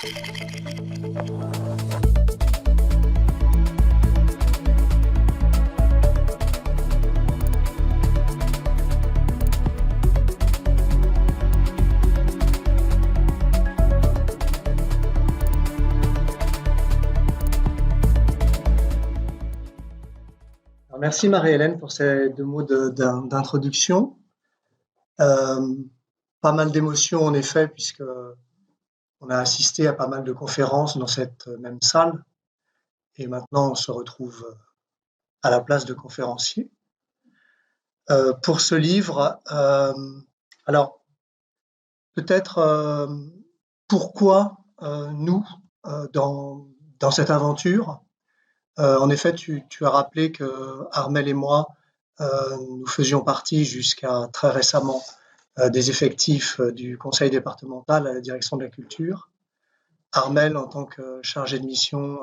Alors, merci Marie-Hélène pour ces 2 mots d'introduction. Pas mal d'émotions en effet, puisque on a assisté à pas mal de conférences dans cette même salle et maintenant on se retrouve à la place de conférencier. Pour ce livre, alors peut-être pourquoi nous dans cette aventure. En effet, tu as rappelé que Armelle et moi, nous faisions partie jusqu'à très récemment des effectifs du conseil départemental à la direction de la culture. Armelle en tant que chargé de mission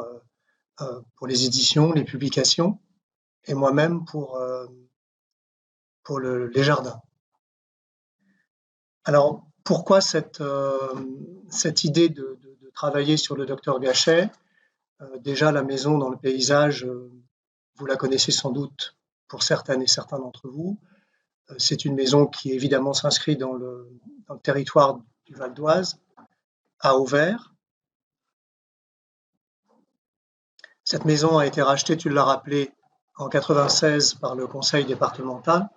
pour les éditions, les publications, et moi-même pour les jardins. Alors, pourquoi cette idée de travailler sur le docteur Gachet? Déjà, la maison dans le paysage, vous la connaissez sans doute pour certaines et certains d'entre vous. C'est une maison qui évidemment s'inscrit dans le territoire du Val d'Oise, à Auvers. Cette maison a été rachetée, tu l'as rappelé, en 1996 par le conseil départemental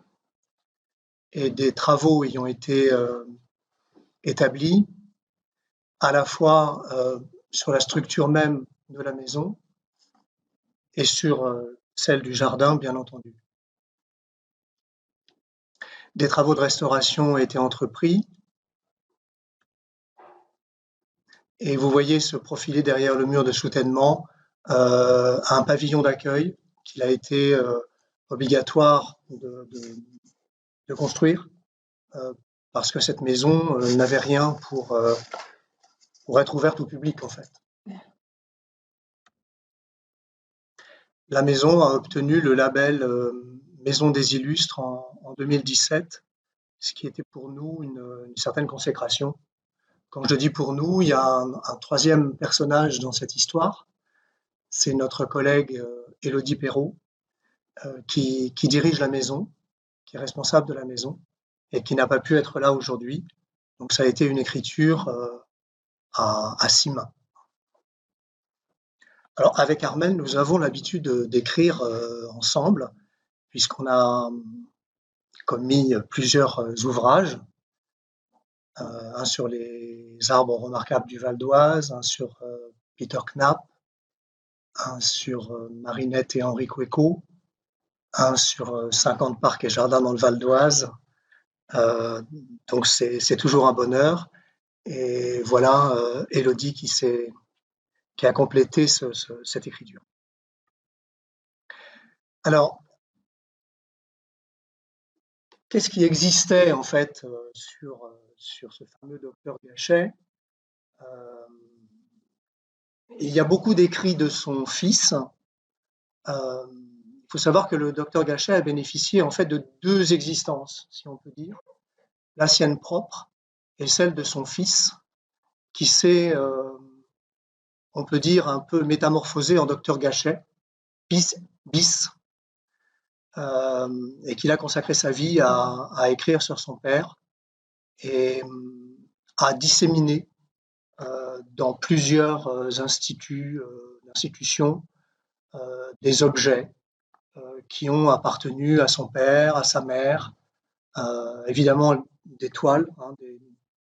et des travaux ayant été établis à la fois sur la structure même de la maison et sur celle du jardin, bien entendu. Des travaux de restauration ont été entrepris et vous voyez se profiler derrière le mur de soutènement un pavillon d'accueil qu'il a été obligatoire de construire parce que cette maison n'avait rien pour être ouverte au public en fait. La maison a obtenu le label Maison des Illustres en 2017, ce qui était pour nous une certaine consécration. Quand je dis pour nous, il y a un troisième personnage dans cette histoire, c'est notre collègue Élodie Perrault, qui dirige la maison, qui est responsable de la maison, et qui n'a pas pu être là aujourd'hui. Donc ça a été une écriture à 6 mains. Alors avec Armelle, nous avons l'habitude d'écrire ensemble, puisqu'on a commis plusieurs ouvrages, un sur les arbres remarquables du Val d'Oise, un sur Peter Knapp, un sur Marinette et Henri Cueco, un sur 50 parcs et jardins dans le Val d'Oise. Donc c'est toujours un bonheur. Et voilà Élodie qui a complété cette écriture. Alors, qu'est-ce qui existait en fait sur ce fameux docteur Gachet? Il y a beaucoup d'écrits de son fils. Il faut savoir que le docteur Gachet a bénéficié en fait de 2 existences, si on peut dire, la sienne propre et celle de son fils, qui s'est, on peut dire, un peu métamorphosé en docteur Gachet, bis, et qu'il a consacré sa vie à écrire sur son père et à disséminer dans plusieurs institutions des objets qui ont appartenu à son père, à sa mère, évidemment des toiles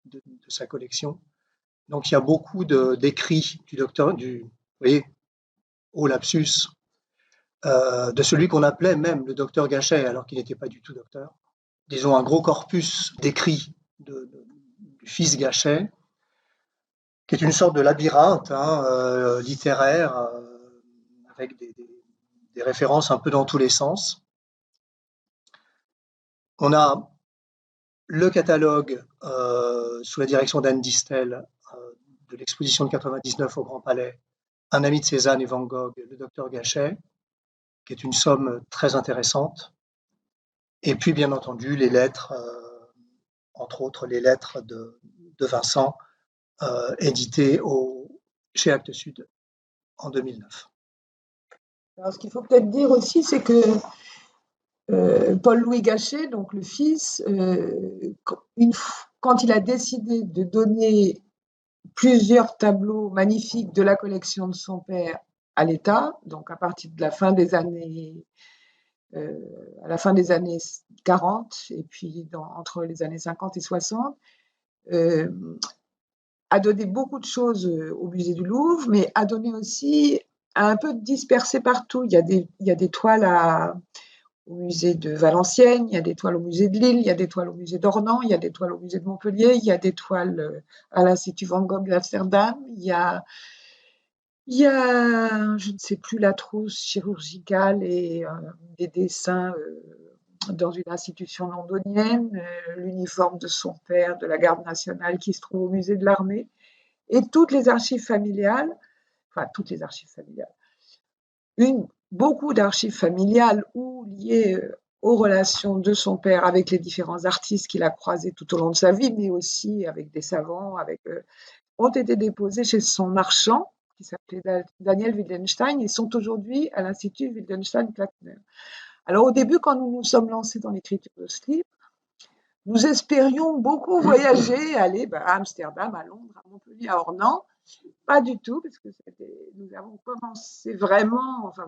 de sa collection. Donc il y a beaucoup d'écrits du docteur, vous voyez, au lapsus, de celui qu'on appelait même le docteur Gachet, alors qu'il n'était pas du tout docteur. Disons un gros corpus d'écrits du fils Gachet, qui est une sorte de labyrinthe littéraire, avec des références un peu dans tous les sens. On a le catalogue sous la direction d'Anne Distel de l'exposition de 99 au Grand Palais, Un ami de Cézanne et Van Gogh, le docteur Gachet, qui est une somme très intéressante. Et puis, bien entendu, les lettres, entre autres les lettres de Vincent, éditées au chez Actes Sud en 2009. Alors, ce qu'il faut peut-être dire aussi, c'est que Paul-Louis Gachet, donc le fils, quand il a décidé de donner plusieurs tableaux magnifiques de la collection de son père à l'État, donc à partir de la fin des années, à la fin des années 40 et puis entre les années 50 et 60, a donné beaucoup de choses au musée du Louvre, mais a donné aussi un peu dispersé partout. Il y a des toiles au musée de Valenciennes, il y a des toiles au musée de Lille, il y a des toiles au musée d'Ornans, il y a des toiles au musée de Montpellier, il y a des toiles à l'Institut Van Gogh d'Amsterdam, il y a, je ne sais plus, la trousse chirurgicale et des dessins dans une institution londonienne, l'uniforme de son père de la garde nationale qui se trouve au musée de l'armée, et toutes les archives familiales, enfin toutes les archives familiales, beaucoup d'archives familiales ou liées aux relations de son père avec les différents artistes qu'il a croisés tout au long de sa vie, mais aussi avec des savants, ont été déposées chez son marchand, qui s'appelait Daniel Wildenstein, et sont aujourd'hui à l'Institut Wildenstein-Platner. Alors au début, quand nous nous sommes lancés dans l'écriture de ce livre, nous espérions beaucoup voyager, aller à Amsterdam, à Londres, à Montpellier, à Ornans. Pas du tout, parce que nous avons commencé vraiment, enfin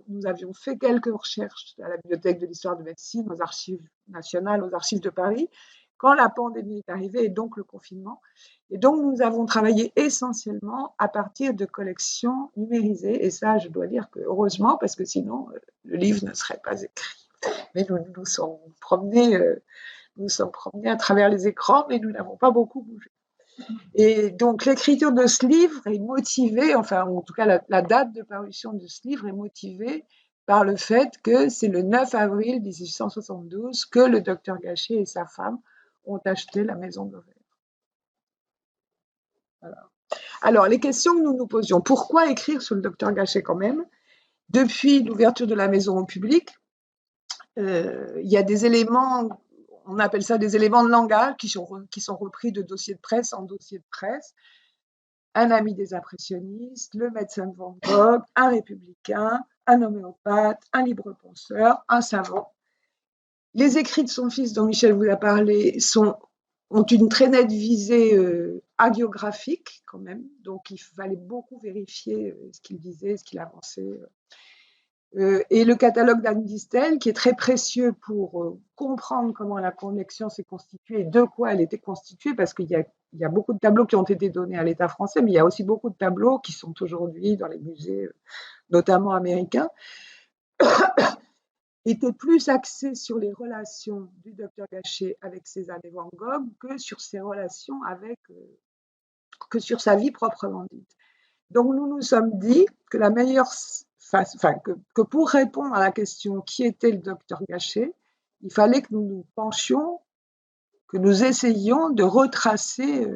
nous avions fait quelques recherches à la Bibliothèque de l'Histoire de Médecine, aux archives nationales, aux archives de Paris, quand la pandémie est arrivée et donc le confinement. Et donc nous avons travaillé essentiellement à partir de collections numérisées. Et ça, je dois dire que heureusement, parce que sinon le livre ne serait pas écrit. Mais nous nous sommes promenés à travers les écrans, mais nous n'avons pas beaucoup bougé. Et donc l'écriture de ce livre est motivée, enfin en tout cas la date de parution de ce livre est motivée par le fait que c'est le 9 avril 1872 que le docteur Gachet et sa femme ont acheté la maison d'Auvers. Voilà. Alors les questions que nous nous posions, pourquoi écrire sur le docteur Gachet quand même? Depuis l'ouverture de la maison au public, il y a des éléments, on appelle ça des éléments de langage qui sont repris de dossiers de presse en dossiers de presse. Un ami des impressionnistes, le médecin de Van Gogh, un républicain, un homéopathe, un libre-penseur, un savant. Les écrits de son fils, dont Michel vous a parlé, ont une très nette visée hagiographique quand même, donc il fallait beaucoup vérifier ce qu'il disait, ce qu'il avançait. Et le catalogue d'Anne Distel, qui est très précieux pour comprendre comment la collection s'est constituée et de quoi elle était constituée, parce qu'il y a beaucoup de tableaux qui ont été donnés à l'État français, mais il y a aussi beaucoup de tableaux qui sont aujourd'hui dans les musées, notamment américains, étaient plus axés sur les relations du docteur Gachet avec Cézanne et Van Gogh que sur ses relations que sur sa vie proprement dite. Donc nous nous sommes dit que la meilleure que pour répondre à la question qui était le docteur Gachet, il fallait que nous nous penchions, que nous essayions de retracer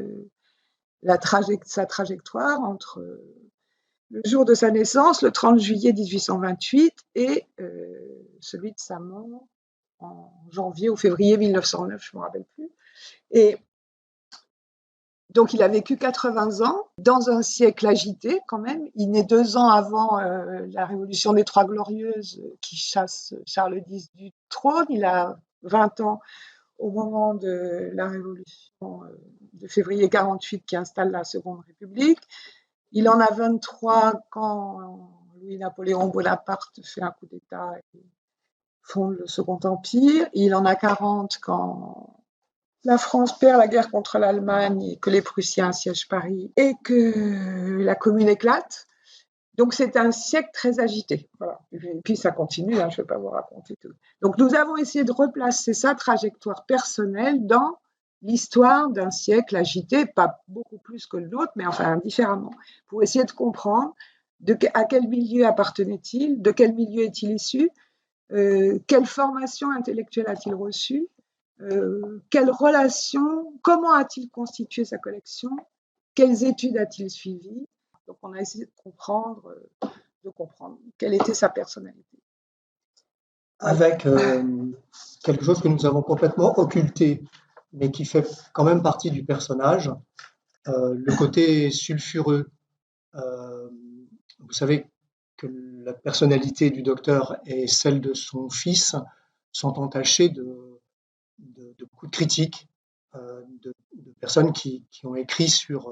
sa trajectoire entre le jour de sa naissance, le 30 juillet 1828, et celui de sa mort en janvier ou février 1909, je ne me rappelle plus. Et donc, il a vécu 80 ans dans un siècle agité quand même. Il naît 2 ans avant la Révolution des Trois Glorieuses qui chasse Charles X du trône. Il a 20 ans au moment de la Révolution de février 48 qui installe la Seconde République. Il en a 23 quand Louis-Napoléon Bonaparte fait un coup d'État et fonde le Second Empire. Il en a 40 quand la France perd la guerre contre l'Allemagne et que les Prussiens assiègent Paris et que la Commune éclate. Donc c'est un siècle très agité. Voilà. Et puis ça continue, je ne vais pas vous raconter tout. Donc nous avons essayé de replacer sa trajectoire personnelle dans l'histoire d'un siècle agité, pas beaucoup plus que le nôtre, mais enfin différemment, pour essayer de comprendre à quel milieu appartenait-il, de quel milieu est-il issu, quelle formation intellectuelle a-t-il reçue, quelle relation, comment a-t-il constitué sa collection, quelles études a-t-il suivies. Donc on a essayé de comprendre quelle était sa personnalité. Avec quelque chose que nous avons complètement occulté, mais qui fait quand même partie du personnage, le côté sulfureux Vous savez que la personnalité du docteur et celle de son fils sont entachées de beaucoup de critiques, de personnes qui ont écrit sur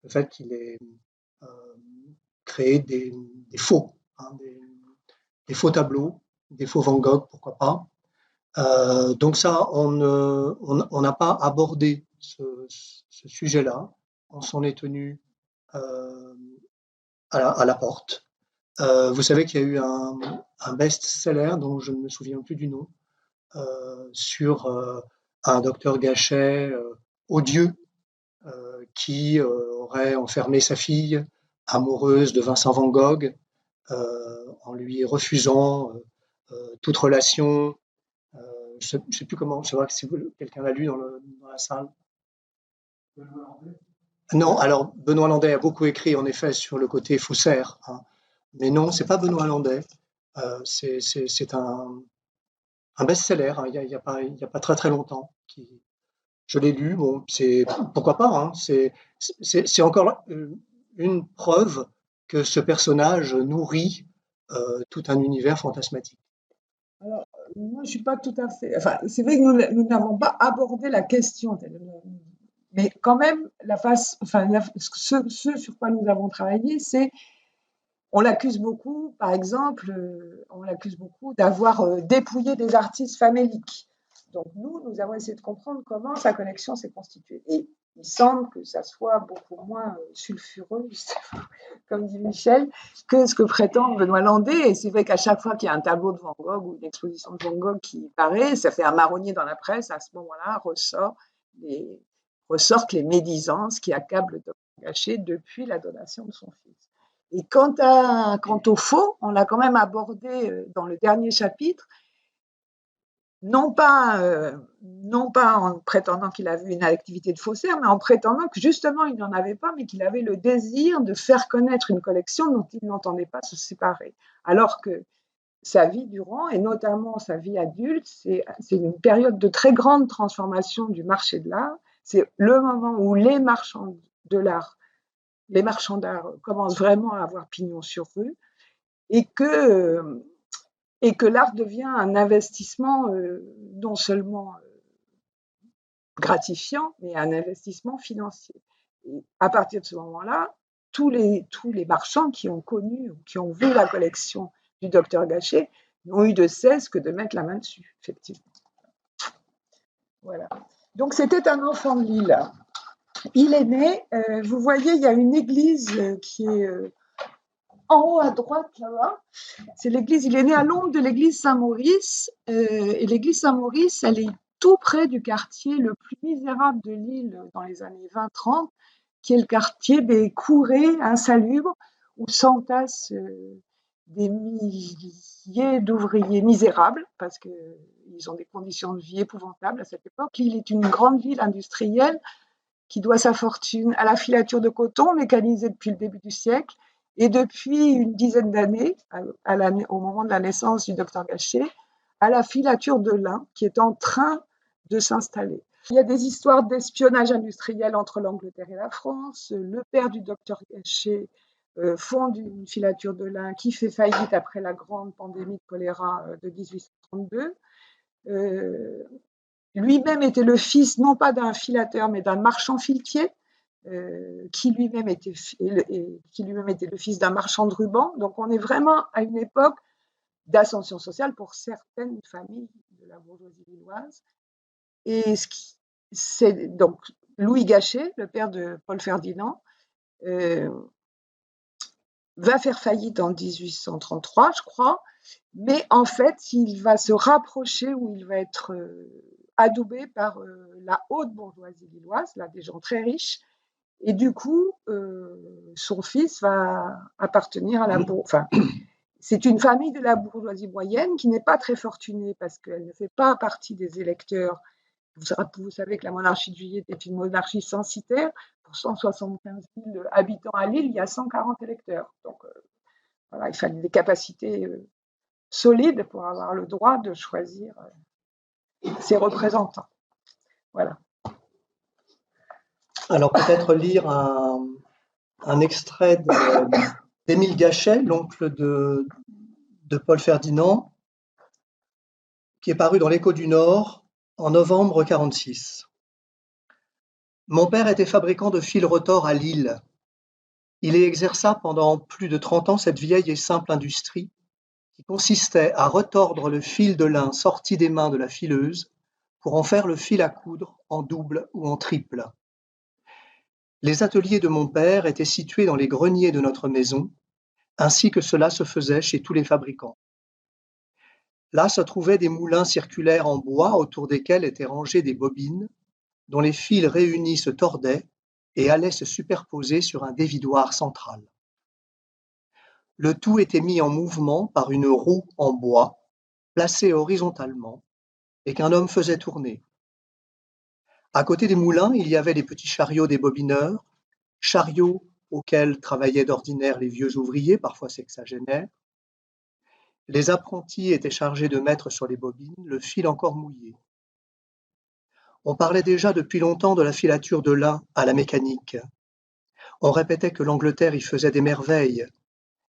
le fait qu'il ait créé des faux, hein, des faux tableaux, des faux Van Gogh, pourquoi pas. Donc ça, on n'a pas abordé ce sujet-là. On s'en est tenu à la porte. Vous savez qu'il y a eu un best-seller dont je ne me souviens plus du nom, sur un docteur Gachet odieux qui aurait enfermé sa fille amoureuse de Vincent Van Gogh en lui refusant toute relation. Je ne sais plus comment, je sais pas si quelqu'un l'a lu dans la salle. Non, alors Benoît Landais a beaucoup écrit en effet sur le côté faussaire, hein. Mais non, c'est pas Benoît Landais. C'est un best-seller, hein, il y a pas très très longtemps. Je l'ai lu, bon, pourquoi pas, hein, c'est encore une preuve que ce personnage nourrit tout un univers fantasmatique. Alors, moi, je suis pas tout à fait. Enfin, c'est vrai que nous n'avons pas abordé la question, mais quand même, ce sur quoi nous avons travaillé, c'est on l'accuse beaucoup, par exemple, on l'accuse beaucoup d'avoir dépouillé des artistes faméliques. Donc nous avons essayé de comprendre comment sa collection s'est constituée. Et il semble que ça soit beaucoup moins sulfureux, comme dit Michel, que ce que prétend Benoît Landais. Et c'est vrai qu'à chaque fois qu'il y a un tableau de Van Gogh ou une exposition de Van Gogh qui paraît, ça fait un marronnier dans la presse. À ce moment-là, ressortent les médisances qui accablent le docteur Gachet depuis la donation de son fils. Et quant au faux, on l'a quand même abordé dans le dernier chapitre, non pas en prétendant qu'il avait une activité de faussaire, mais en prétendant que justement il n'en avait pas, mais qu'il avait le désir de faire connaître une collection dont il n'entendait pas se séparer. Alors que sa vie durant, et notamment sa vie adulte, c'est une période de très grande transformation du marché de l'art. C'est le moment où les marchands d'art commencent vraiment à avoir pignon sur rue et que l'art devient un investissement non seulement gratifiant, mais un investissement financier. Et à partir de ce moment-là, tous les marchands qui ont connu, qui ont vu la collection du docteur Gachet, n'ont eu de cesse que de mettre la main dessus, effectivement. Voilà. Donc c'était un enfant de Lille. Il est né, vous voyez, il y a une église qui est en haut à droite, là-bas. C'est l'église, il est né à l'ombre de l'église Saint-Maurice. Et l'église Saint-Maurice, elle est tout près du quartier le plus misérable de Lille dans les années 20-30, qui est le quartier des courets insalubres, où s'entassent des milliers d'ouvriers misérables, parce qu'ils ont des conditions de vie épouvantables à cette époque. Lille est une grande ville industrielle qui doit sa fortune à la filature de coton mécanisée depuis le début du siècle, et depuis une dizaine d'années, au moment de la naissance du docteur Gachet, à la filature de lin qui est en train de s'installer. Il y a des histoires d'espionnage industriel entre l'Angleterre et la France. Le père du docteur Gachet fonde une filature de lin qui fait faillite après la grande pandémie de choléra de 1832. Lui-même était le fils non pas d'un filateur mais d'un marchand filetier qui lui-même était le fils d'un marchand de rubans. Donc on est vraiment à une époque d'ascension sociale pour certaines familles de la bourgeoisie lilloise. Et c'est donc Louis Gachet, le père de Paul Ferdinand, va faire faillite en 1833, je crois, mais en fait, il va se rapprocher ou il va être adoubé par la haute bourgeoisie lilloise, là, des gens très riches, et du coup, son fils va appartenir à la bourgeoisie. Enfin, c'est une famille de la bourgeoisie moyenne qui n'est pas très fortunée parce qu'elle ne fait pas partie des électeurs. Vous savez que la monarchie de Juillet est une monarchie censitaire. Pour 175 000 habitants à Lille, il y a 140 électeurs. Donc, voilà, il fallait des capacités solides pour avoir le droit de choisir ses représentants. Voilà. Alors peut-être lire un extrait d'Émile Gachet, l'oncle de Paul Ferdinand, qui est paru dans l'Écho du Nord en novembre 1946. Mon père était fabricant de fils retors à Lille. Il y exerça pendant plus de 30 ans cette vieille et simple industrie qui consistait à retordre le fil de lin sorti des mains de la fileuse pour en faire le fil à coudre en double ou en triple. Les ateliers de mon père étaient situés dans les greniers de notre maison, ainsi que cela se faisait chez tous les fabricants. Là se trouvaient des moulins circulaires en bois autour desquels étaient rangées des bobines, dont les fils réunis se tordaient et allaient se superposer sur un dévidoir central. Le tout était mis en mouvement par une roue en bois, placée horizontalement, et qu'un homme faisait tourner. À côté des moulins, il y avait les petits chariots des bobineurs, chariots auxquels travaillaient d'ordinaire les vieux ouvriers, parfois sexagénaires. Les apprentis étaient chargés de mettre sur les bobines le fil encore mouillé. On parlait déjà depuis longtemps de la filature de lin à la mécanique. On répétait que l'Angleterre y faisait des merveilles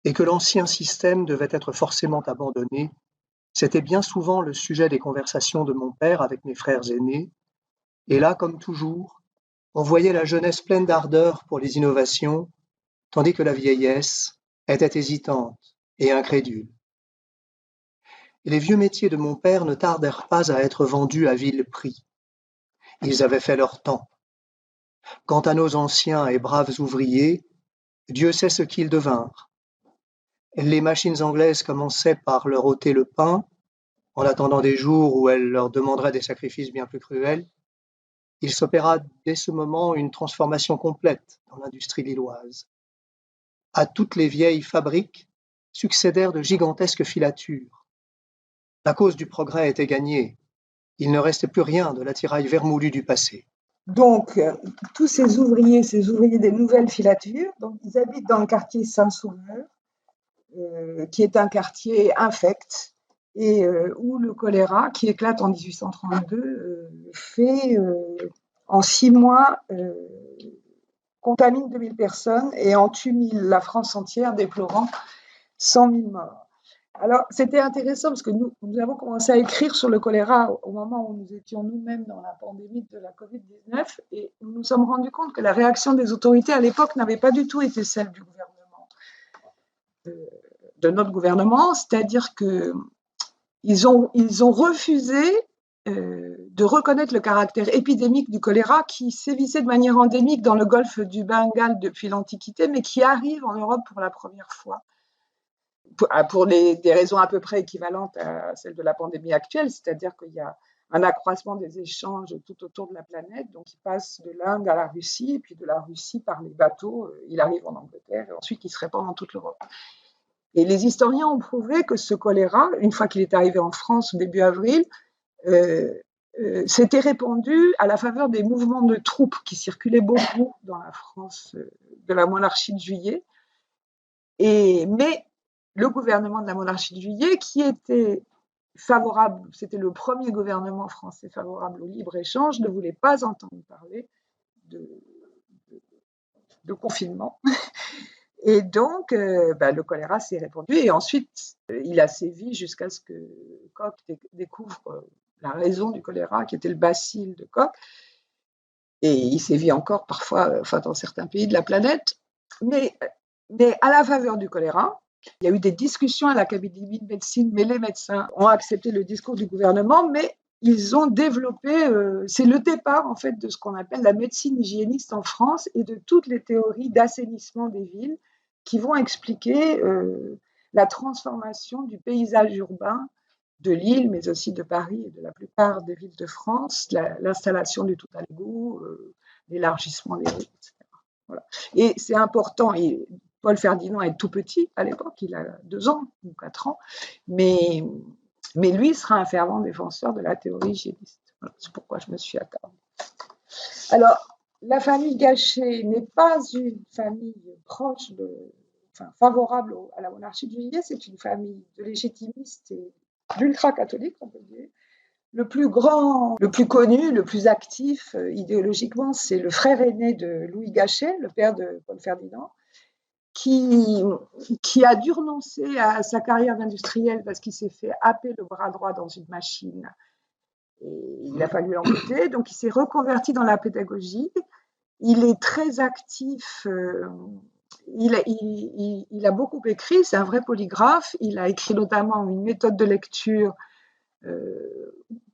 et que l'ancien système devait être forcément abandonné. C'était bien souvent le sujet des conversations de mon père avec mes frères aînés. Et là, comme toujours, on voyait la jeunesse pleine d'ardeur pour les innovations, tandis que la vieillesse était hésitante et incrédule. Et les vieux métiers de mon père ne tardèrent pas à être vendus à vil prix. Ils avaient fait leur temps. Quant à nos anciens et braves ouvriers, Dieu sait ce qu'ils devinrent. Les machines anglaises commençaient par leur ôter le pain, en attendant des jours où elles leur demanderaient des sacrifices bien plus cruels. Il s'opéra dès ce moment une transformation complète dans l'industrie lilloise. À toutes les vieilles fabriques succédèrent de gigantesques filatures. La cause du progrès était gagnée. Il ne restait plus rien de l'attirail vermoulu du passé. Donc, tous ces ouvriers des nouvelles filatures, donc, ils habitent dans le quartier Saint-Sauveur, qui est un quartier infect, et où le choléra, qui éclate en 1832, fait, en 6 mois, contamine 2000 personnes et en tue 1000, la France entière déplorant 100 000 morts. Alors, c'était intéressant parce que nous avons commencé à écrire sur le choléra au moment où nous étions nous-mêmes dans la pandémie de la Covid-19 et nous nous sommes rendus compte que la réaction des autorités à l'époque n'avait pas du tout été celle du gouvernement, de notre gouvernement, c'est-à-dire qu'ils ont refusé de reconnaître le caractère épidémique du choléra qui sévissait de manière endémique dans le golfe du Bengale depuis l'Antiquité, mais qui arrive en Europe pour la première fois. Pour des raisons à peu près équivalentes à celles de la pandémie actuelle, c'est-à-dire qu'il y a un accroissement des échanges tout autour de la planète, donc il passe de l'Inde à la Russie, et puis de la Russie par les bateaux, il arrive en Angleterre, et ensuite il se répand dans toute l'Europe. Et les historiens ont prouvé que ce choléra, une fois qu'il est arrivé en France au début avril, s'était répandu à la faveur des mouvements de troupes qui circulaient beaucoup dans la France de la monarchie de Juillet. Mais le gouvernement de la monarchie de Juillet, qui était favorable, c'était le premier gouvernement français favorable au libre-échange, ne voulait pas entendre parler de confinement. Et donc, le choléra s'est répandu et ensuite, il a sévi jusqu'à ce que Koch découvre la raison du choléra, qui était le bacille de Koch. Et il sévit encore parfois, dans certains pays de la planète. Mais à la faveur du choléra, il y a eu des discussions à l'Académie de médecine, mais les médecins ont accepté le discours du gouvernement, mais ils ont développé, c'est le départ en fait de ce qu'on appelle la médecine hygiéniste en France et de toutes les théories d'assainissement des villes qui vont expliquer la transformation du paysage urbain de Lille, mais aussi de Paris et de la plupart des villes de France, l'installation du tout à l'égout, l'élargissement des rues, etc. Voilà. Et c'est important, et Paul Ferdinand est tout petit à l'époque, il a 2 ans ou 4 ans, mais lui sera un fervent défenseur de la théorie hygiéniste. Voilà, c'est pourquoi je me suis attardée. Alors, la famille Gachet n'est pas une famille proche favorable à la monarchie de Juillet, c'est une famille de légitimistes et d'ultra-catholiques, on peut dire. Le plus grand, le plus connu, le plus actif idéologiquement, c'est le frère aîné de Louis Gachet, le père de Paul Ferdinand, qui a dû renoncer à sa carrière d'industriel parce qu'il s'est fait happer le bras droit dans une machine. Et il a fallu l'amputer, donc il s'est reconverti dans la pédagogie. Il est très actif, il a beaucoup écrit, c'est un vrai polygraphe. Il a écrit notamment une méthode de lecture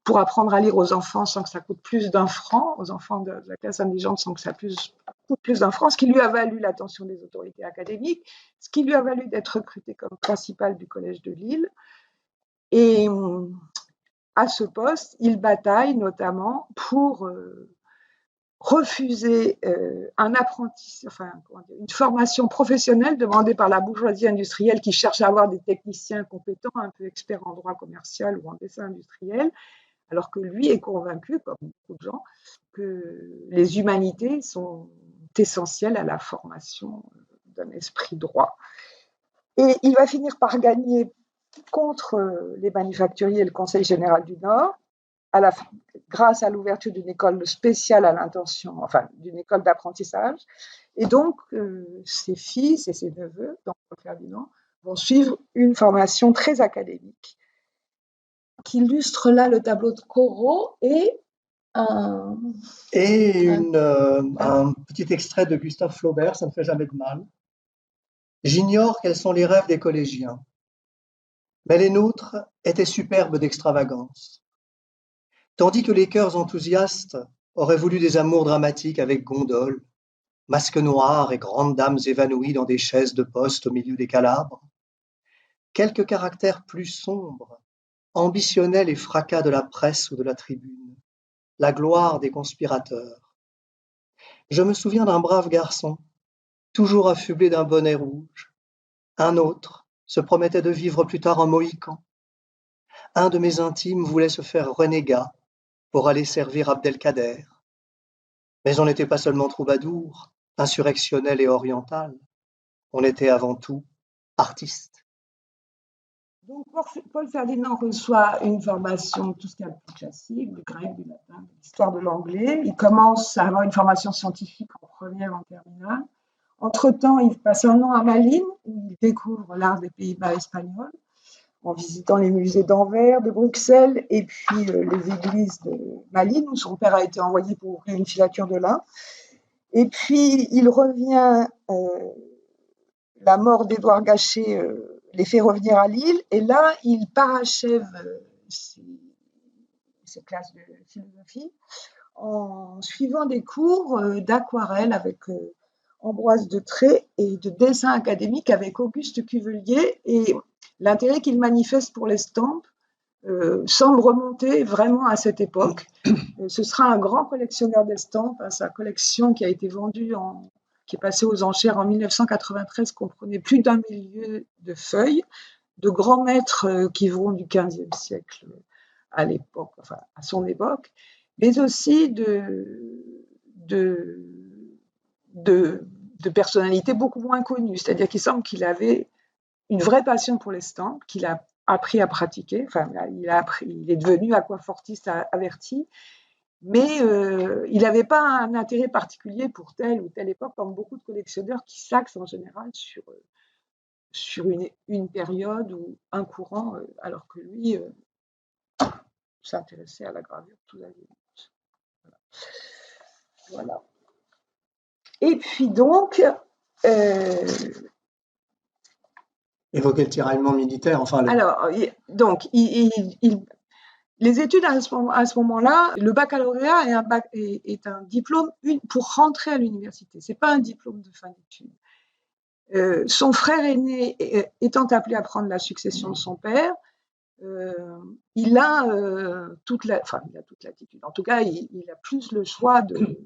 pour apprendre à lire aux enfants sans que ça coûte plus d'1 franc, aux enfants de la classe indigente sans que ça coûte plus d'1 franc, ce qui lui a valu l'attention des autorités académiques, ce qui lui a valu d'être recruté comme principal du collège de Lille. Et à ce poste, il bataille notamment pour refuser une formation professionnelle demandée par la bourgeoisie industrielle qui cherche à avoir des techniciens compétents, un peu experts en droit commercial ou en dessin industriel, alors que lui est convaincu, comme beaucoup de gens, que les humanités sont essentielles à la formation d'un esprit droit. Et il va finir par gagner contre les manufacturiers et le Conseil général du Nord, grâce à l'ouverture d'une école spéciale à l'intention, enfin d'une école d'apprentissage. Et donc, ses fils et ses neveux, donc Ferdinand, vont suivre une formation très académique qui illustre là le tableau de Corot et un petit extrait de Gustave Flaubert, ça ne fait jamais de mal. J'ignore quels sont les rêves des collégiens, mais les nôtres étaient superbes d'extravagance. Tandis que les cœurs enthousiastes auraient voulu des amours dramatiques avec gondoles, masques noirs et grandes dames évanouies dans des chaises de poste au milieu des calabres, quelques caractères plus sombres ambitionnaient les fracas de la presse ou de la tribune, la gloire des conspirateurs. Je me souviens d'un brave garçon, toujours affublé d'un bonnet rouge. Un autre se promettait de vivre plus tard en mohican. Un de mes intimes voulait se faire renégat pour aller servir Abdelkader. Mais on n'était pas seulement troubadour, insurrectionnel et oriental. On était avant tout artiste. Donc, Paul Ferdinand reçoit une formation, tout ce qu'il y a de plus classique, du grec, du latin, de l'histoire de l'anglais. Il commence à avoir une formation scientifique en première, en terminale. Entre-temps, il passe un an à Malines, où il découvre l'art des Pays-Bas espagnols, en visitant les musées d'Anvers, de Bruxelles, et puis les églises de Malines, où son père a été envoyé pour ouvrir une filature de lin. Et puis, il revient, la mort d'Édouard Gachet les fait revenir à Lille, et là, il parachève ses classes de philosophie en suivant des cours d'aquarelle avec Ambroise de Trait et de dessin académique avec Auguste Cuvelier, et l'intérêt qu'il manifeste pour l'estampe semble remonter vraiment à cette époque. Ce sera un grand collectionneur d'estampes. Sa collection qui a été vendue, qui est passée aux enchères en 1993, comprenait plus d'1 million de feuilles de grands maîtres qui vont du XVe siècle à l'époque, enfin à son époque, mais aussi de personnalités beaucoup moins connues. C'est-à-dire qu'il semble qu'il avait une vraie passion pour l'estampe, qu'il a appris à pratiquer. Enfin, il est devenu aquafortiste averti, mais il n'avait pas un intérêt particulier pour telle ou telle époque, comme beaucoup de collectionneurs qui s'axent en général sur une période ou un courant, alors que lui s'intéressait à la gravure tout azimut. Voilà. Et puis donc, Évoquer le tiraillement militaire, enfin. Alors, donc, les études à ce moment-là, le baccalauréat est un diplôme pour rentrer à l'université. C'est pas un diplôme de fin d'études. Son frère aîné étant appelé à prendre la succession de son père, il a toute l'attitude. En tout cas, il a plus le choix de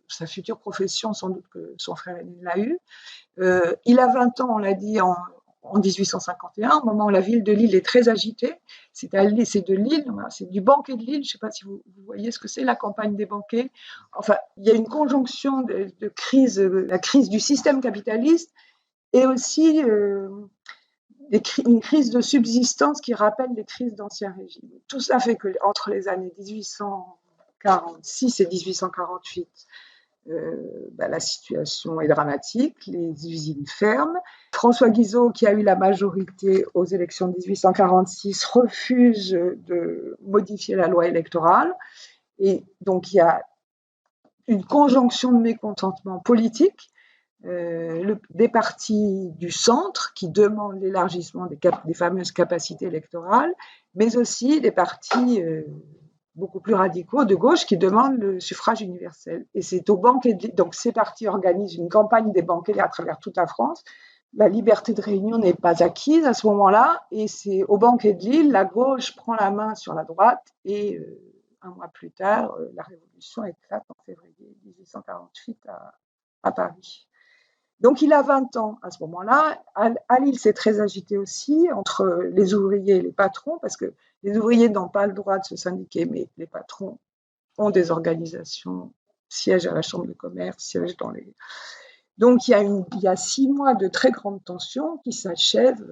sa future profession, sans doute, que son frère aîné l'a eu. Il a 20 ans, on l'a dit, en 1851, au moment où la ville de Lille est très agitée. C'est de Lille, c'est du banquet de Lille. Je ne sais pas si vous voyez ce que c'est, la campagne des banquets. Enfin, il y a une conjonction de crise, la crise du système capitaliste, et aussi une crise de subsistance qui rappelle les crises d'Ancien Régime. Tout ça fait qu'entre les années 1846 et 1848, la situation est dramatique, les usines ferment. François Guizot, qui a eu la majorité aux élections de 1846, refuse de modifier la loi électorale. Et donc, il y a une conjonction de mécontentement politique, des partis du centre qui demandent l'élargissement des fameuses capacités électorales, mais aussi des partis beaucoup plus radicaux de gauche qui demandent le suffrage universel. Et c'est aux banques et donc ces partis organisent une campagne des banquets à travers toute la France. La liberté de réunion n'est pas acquise à ce moment-là, et c'est au banquet de Lille, la gauche prend la main sur la droite, et un mois plus tard, la révolution éclate en février 1848 à Paris. Donc il a 20 ans à ce moment-là. À Lille, c'est très agité aussi entre les ouvriers et les patrons, parce que les ouvriers n'ont pas le droit de se syndiquer, mais les patrons ont des organisations, siègent à la chambre de commerce, siègent dans les... Donc il y a 6 mois de très grande tension qui s'achèvent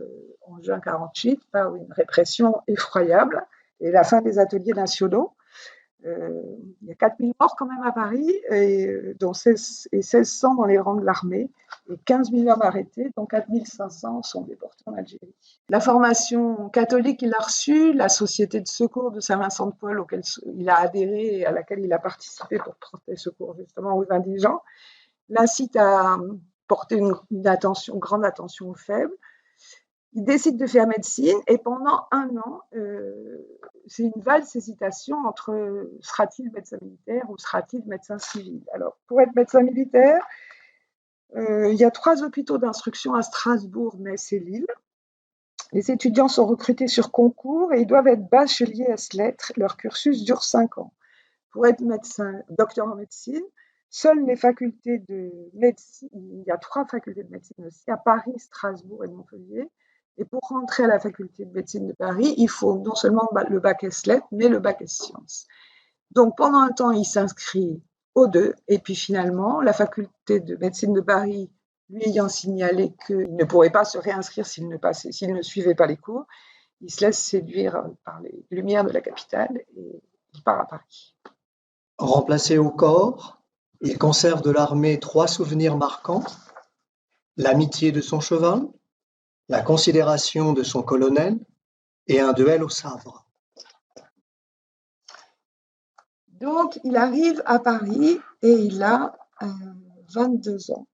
en juin 1948 par une répression effroyable et la fin des ateliers nationaux. Il y a 4000 morts quand même à Paris, dont 1600 dans les rangs de l'armée, et 15 000 hommes arrêtés, dont 4500 sont déportés en Algérie. La formation catholique qu'il a reçue, la société de secours de Saint-Vincent-de-Paul auquel il a adhéré et à laquelle il a participé pour porter secours justement aux indigents, l'incite à porter une grande attention aux faibles. Il décide de faire médecine et pendant 1 an, c'est une valse hésitation entre sera-t-il médecin militaire ou sera-t-il médecin civil. Alors, pour être médecin militaire, il y a 3 hôpitaux d'instruction à Strasbourg, Metz et Lille. Les étudiants sont recrutés sur concours et ils doivent être bacheliers ès-lettres. Leur cursus dure 5 ans. Pour être docteur en médecine, seules les facultés de médecine, il y a 3 facultés de médecine aussi, à Paris, Strasbourg et Montpellier. Et pour rentrer à la faculté de médecine de Paris, il faut non seulement le bac ès-lettres, mais le bac ès-sciences. Donc pendant un temps, il s'inscrit aux 2, et puis finalement, la faculté de médecine de Paris, lui ayant signalé qu'il ne pourrait pas se réinscrire s'il ne suivait pas les cours, il se laisse séduire par les lumières de la capitale et il part à Paris. Remplacé au corps, il conserve de l'armée 3 souvenirs marquants: l'amitié de son cheval, la considération de son colonel et un duel au sabre. Donc, il arrive à Paris et il a 22 ans.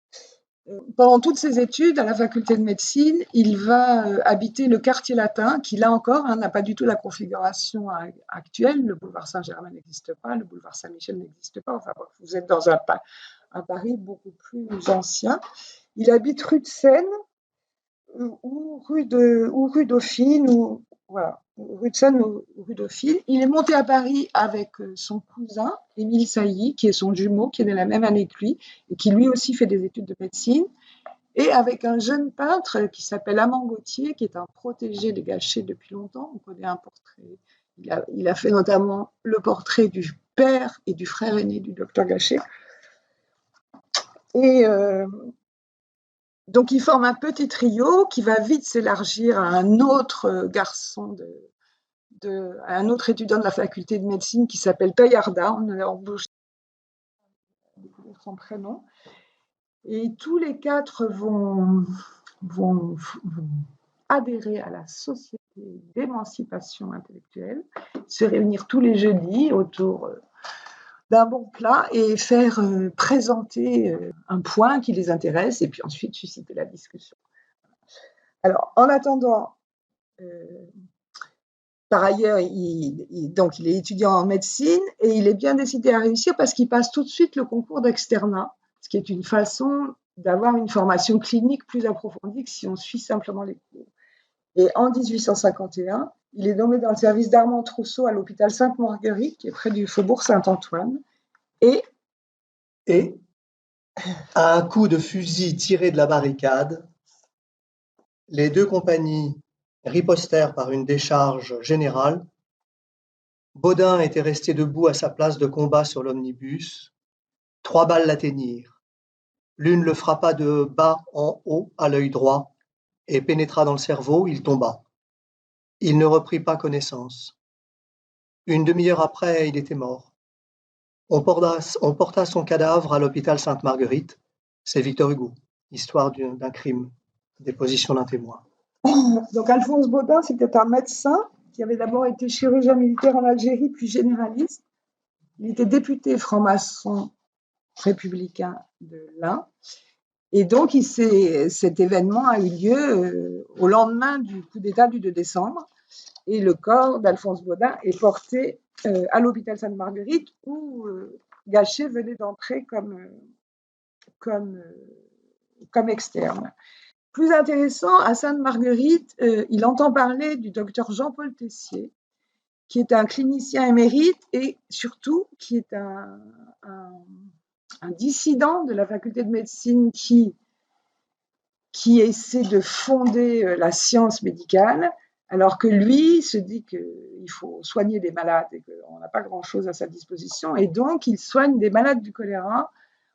Pendant toutes ses études à la faculté de médecine, il va habiter le quartier latin, qui là encore n'a pas du tout la configuration actuelle. Le boulevard Saint-Germain n'existe pas, le boulevard Saint-Michel n'existe pas. Enfin, vous êtes dans un Paris beaucoup plus ancien. Il habite rue de Seine ou rue Dauphine, voilà, rue de Seine ou rue Dauphine. Il est monté à Paris avec son cousin, Émile Sailly, qui est son jumeau, qui est né la même année que lui, et qui lui aussi fait des études de médecine, et avec un jeune peintre qui s'appelle Amand Gauthier, qui est un protégé des Gachet depuis longtemps. On connaît un portrait. Il a fait notamment le portrait du père et du frère aîné du docteur Gachet. Et donc, ils forment un petit trio qui va vite s'élargir à un autre garçon, à un autre étudiant de la faculté de médecine qui s'appelle Taillarda. On a embauché son prénom. Et tous les 4 vont adhérer à la Société d'émancipation intellectuelle, se réunir tous les jeudis autour d'un bon plat et faire présenter un point qui les intéresse et puis ensuite susciter la discussion. Alors, en attendant, par ailleurs, donc, il est étudiant en médecine et il est bien décidé à réussir parce qu'il passe tout de suite le concours d'externat, ce qui est une façon d'avoir une formation clinique plus approfondie que si on suit simplement les cours. Et en 1851, il est nommé dans le service d'Armand Trousseau à l'hôpital Sainte-Marguerite, qui est près du faubourg Saint-Antoine. Et à un coup de fusil tiré de la barricade, les 2 compagnies ripostèrent par une décharge générale. Baudin était resté debout à sa place de combat sur l'omnibus. 3 balles l'atteignirent. L'une le frappa de bas en haut à l'œil droit et pénétra dans le cerveau, il tomba. Il ne reprit pas connaissance. Une demi-heure après, il était mort. On porta son cadavre à l'hôpital Sainte-Marguerite. C'est Victor Hugo, histoire d'un crime, déposition d'un témoin. Donc Alphonse Baudin, c'était un médecin qui avait d'abord été chirurgien militaire en Algérie, puis généraliste. Il était député franc-maçon républicain de l'Ain. Et donc, cet événement a eu lieu au lendemain du coup d'État du 2 décembre. Et le corps d'Alphonse Baudin est porté à l'hôpital Sainte-Marguerite où Gachet venait d'entrer comme externe. Plus intéressant, à Sainte-Marguerite, il entend parler du docteur Jean-Paul Tessier, qui est un clinicien émérite et surtout qui est un dissident de la faculté de médecine qui essaie de fonder la science médicale, alors que lui se dit qu'il faut soigner des malades et qu'on n'a pas grand-chose à sa disposition. Et donc, il soigne des malades du choléra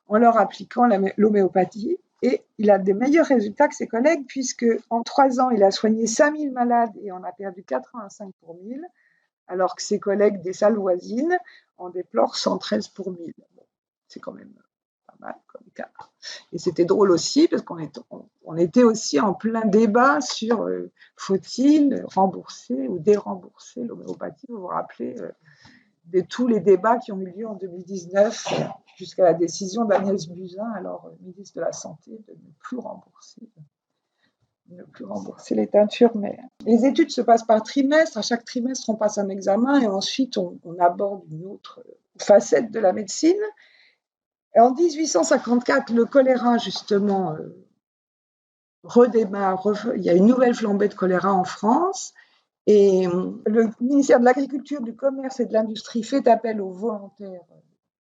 en leur appliquant l'homéopathie. Et il a des meilleurs résultats que ses collègues, puisque en 3 ans, il a soigné 5000 malades et en a perdu 85 pour 1000, alors que ses collègues des salles voisines en déplorent 113 pour 1000. Bon, c'est quand même pas mal comme cas. Et c'était drôle aussi, parce qu'on était aussi en plein débat sur faut-il rembourser ou dérembourser l'homéopathie. Vous vous rappelez de tous les débats qui ont eu lieu en 2019 jusqu'à la décision d'Agnès Buzyn, alors ministre de la Santé, de ne plus rembourser les teintures. Mais les études se passent par trimestre. À chaque trimestre, on passe un examen et ensuite, on aborde une autre facette de la médecine. Et en 1854, le choléra, justement, redémarre. Il y a une nouvelle flambée de choléra en France. Et le ministère de l'Agriculture, du Commerce et de l'Industrie fait appel aux volontaires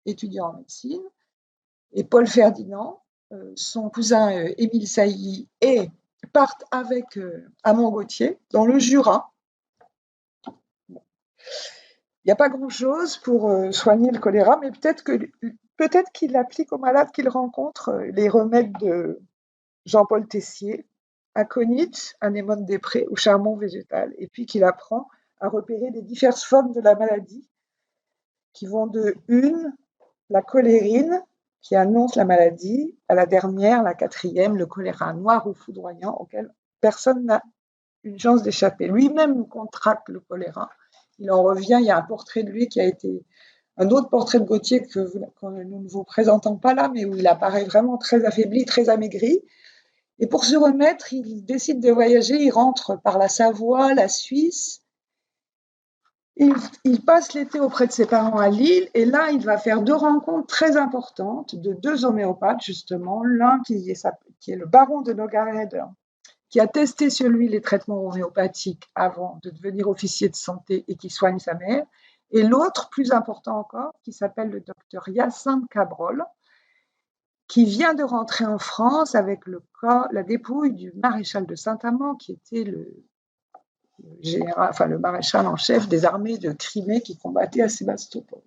étudiants en médecine. Et Paul Ferdinand, son cousin Émile Sailly, partent avec à Montgautier, dans le Jura. Il n'y a pas grand-chose pour soigner le choléra, mais peut-être qu'il applique aux malades qu'il rencontre les remèdes de Jean-Paul Tessier, aconite, anémone des prés ou charbon végétal, et puis qu'il apprend à repérer les diverses formes de la maladie qui vont de la cholérine, qui annonce la maladie, à la dernière, la 4e, le choléra noir ou foudroyant, auquel personne n'a une chance d'échapper. Lui-même contracte le choléra. Il en revient, il y a un portrait de lui qui a été un autre portrait de Gautier que nous ne vous présentons pas là, mais où il apparaît vraiment très affaibli, très amaigri. Et pour se remettre, il décide de voyager, il rentre par la Savoie, la Suisse. Il passe l'été auprès de ses parents à Lille, et là, il va faire 2 rencontres très importantes de 2 homéopathes, justement. L'un qui est le baron de Nogared, qui a testé sur lui les traitements homéopathiques avant de devenir officier de santé et qui soigne sa mère. Et l'autre, plus important encore, qui s'appelle le docteur Hyacinthe Cabrol, qui vient de rentrer en France avec la dépouille du maréchal de Saint-Amand, qui était le maréchal en chef des armées de Crimée qui combattait à Sébastopol.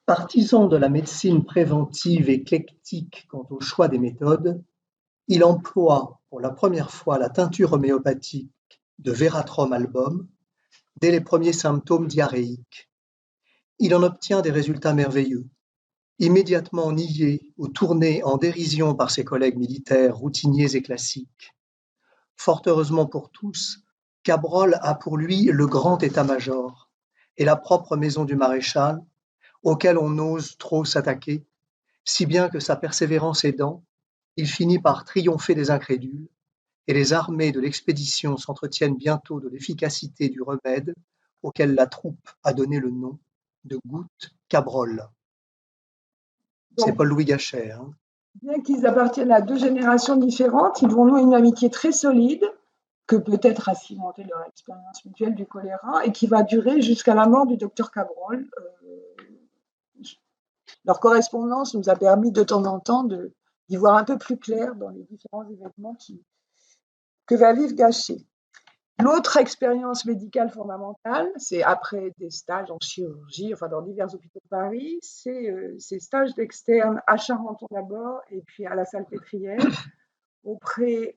Partisan de la médecine préventive éclectique quant au choix des méthodes, il emploie pour la première fois la teinture homéopathique de Veratrum album dès les premiers symptômes diarrhéiques. Il en obtient des résultats merveilleux. Immédiatement nié ou tourné en dérision par ses collègues militaires routiniers et classiques. Fort heureusement pour tous, Cabrol a pour lui le grand état-major et la propre maison du maréchal, auquel on n'ose trop s'attaquer, si bien que sa persévérance aidant, il finit par triompher des incrédules, et les armées de l'expédition s'entretiennent bientôt de l'efficacité du remède auquel la troupe a donné le nom de goutte Cabrol. C'est Paul-Louis Gachet. Bien qu'ils appartiennent à 2 générations différentes, ils vont nouer une amitié très solide, que peut-être a cimenté leur expérience mutuelle du choléra, et qui va durer jusqu'à la mort du docteur Cabrol. Leur correspondance nous a permis de temps en temps d'y voir un peu plus clair dans les différents événements que va vivre Gachet. L'autre expérience médicale fondamentale, c'est après des stages en chirurgie, dans divers hôpitaux de Paris, c'est ces stages d'externe à Charenton d'abord et puis à la Salpêtrière auprès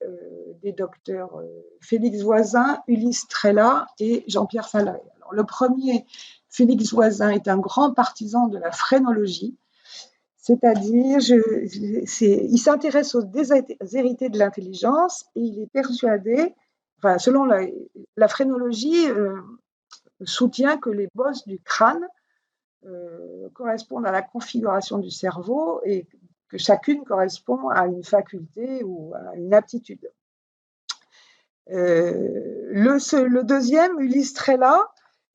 des docteurs Félix Voisin, Ulysse Trella et Jean-Pierre Falaret. Alors, le premier Félix Voisin est un grand partisan de la phrénologie, c'est-à-dire il s'intéresse aux déshérités de l'intelligence et il est persuadé, enfin, selon la phrénologie, soutient que les bosses du crâne correspondent à la configuration du cerveau et que chacune correspond à une faculté ou à une aptitude. Le deuxième, Ulysse Trélat,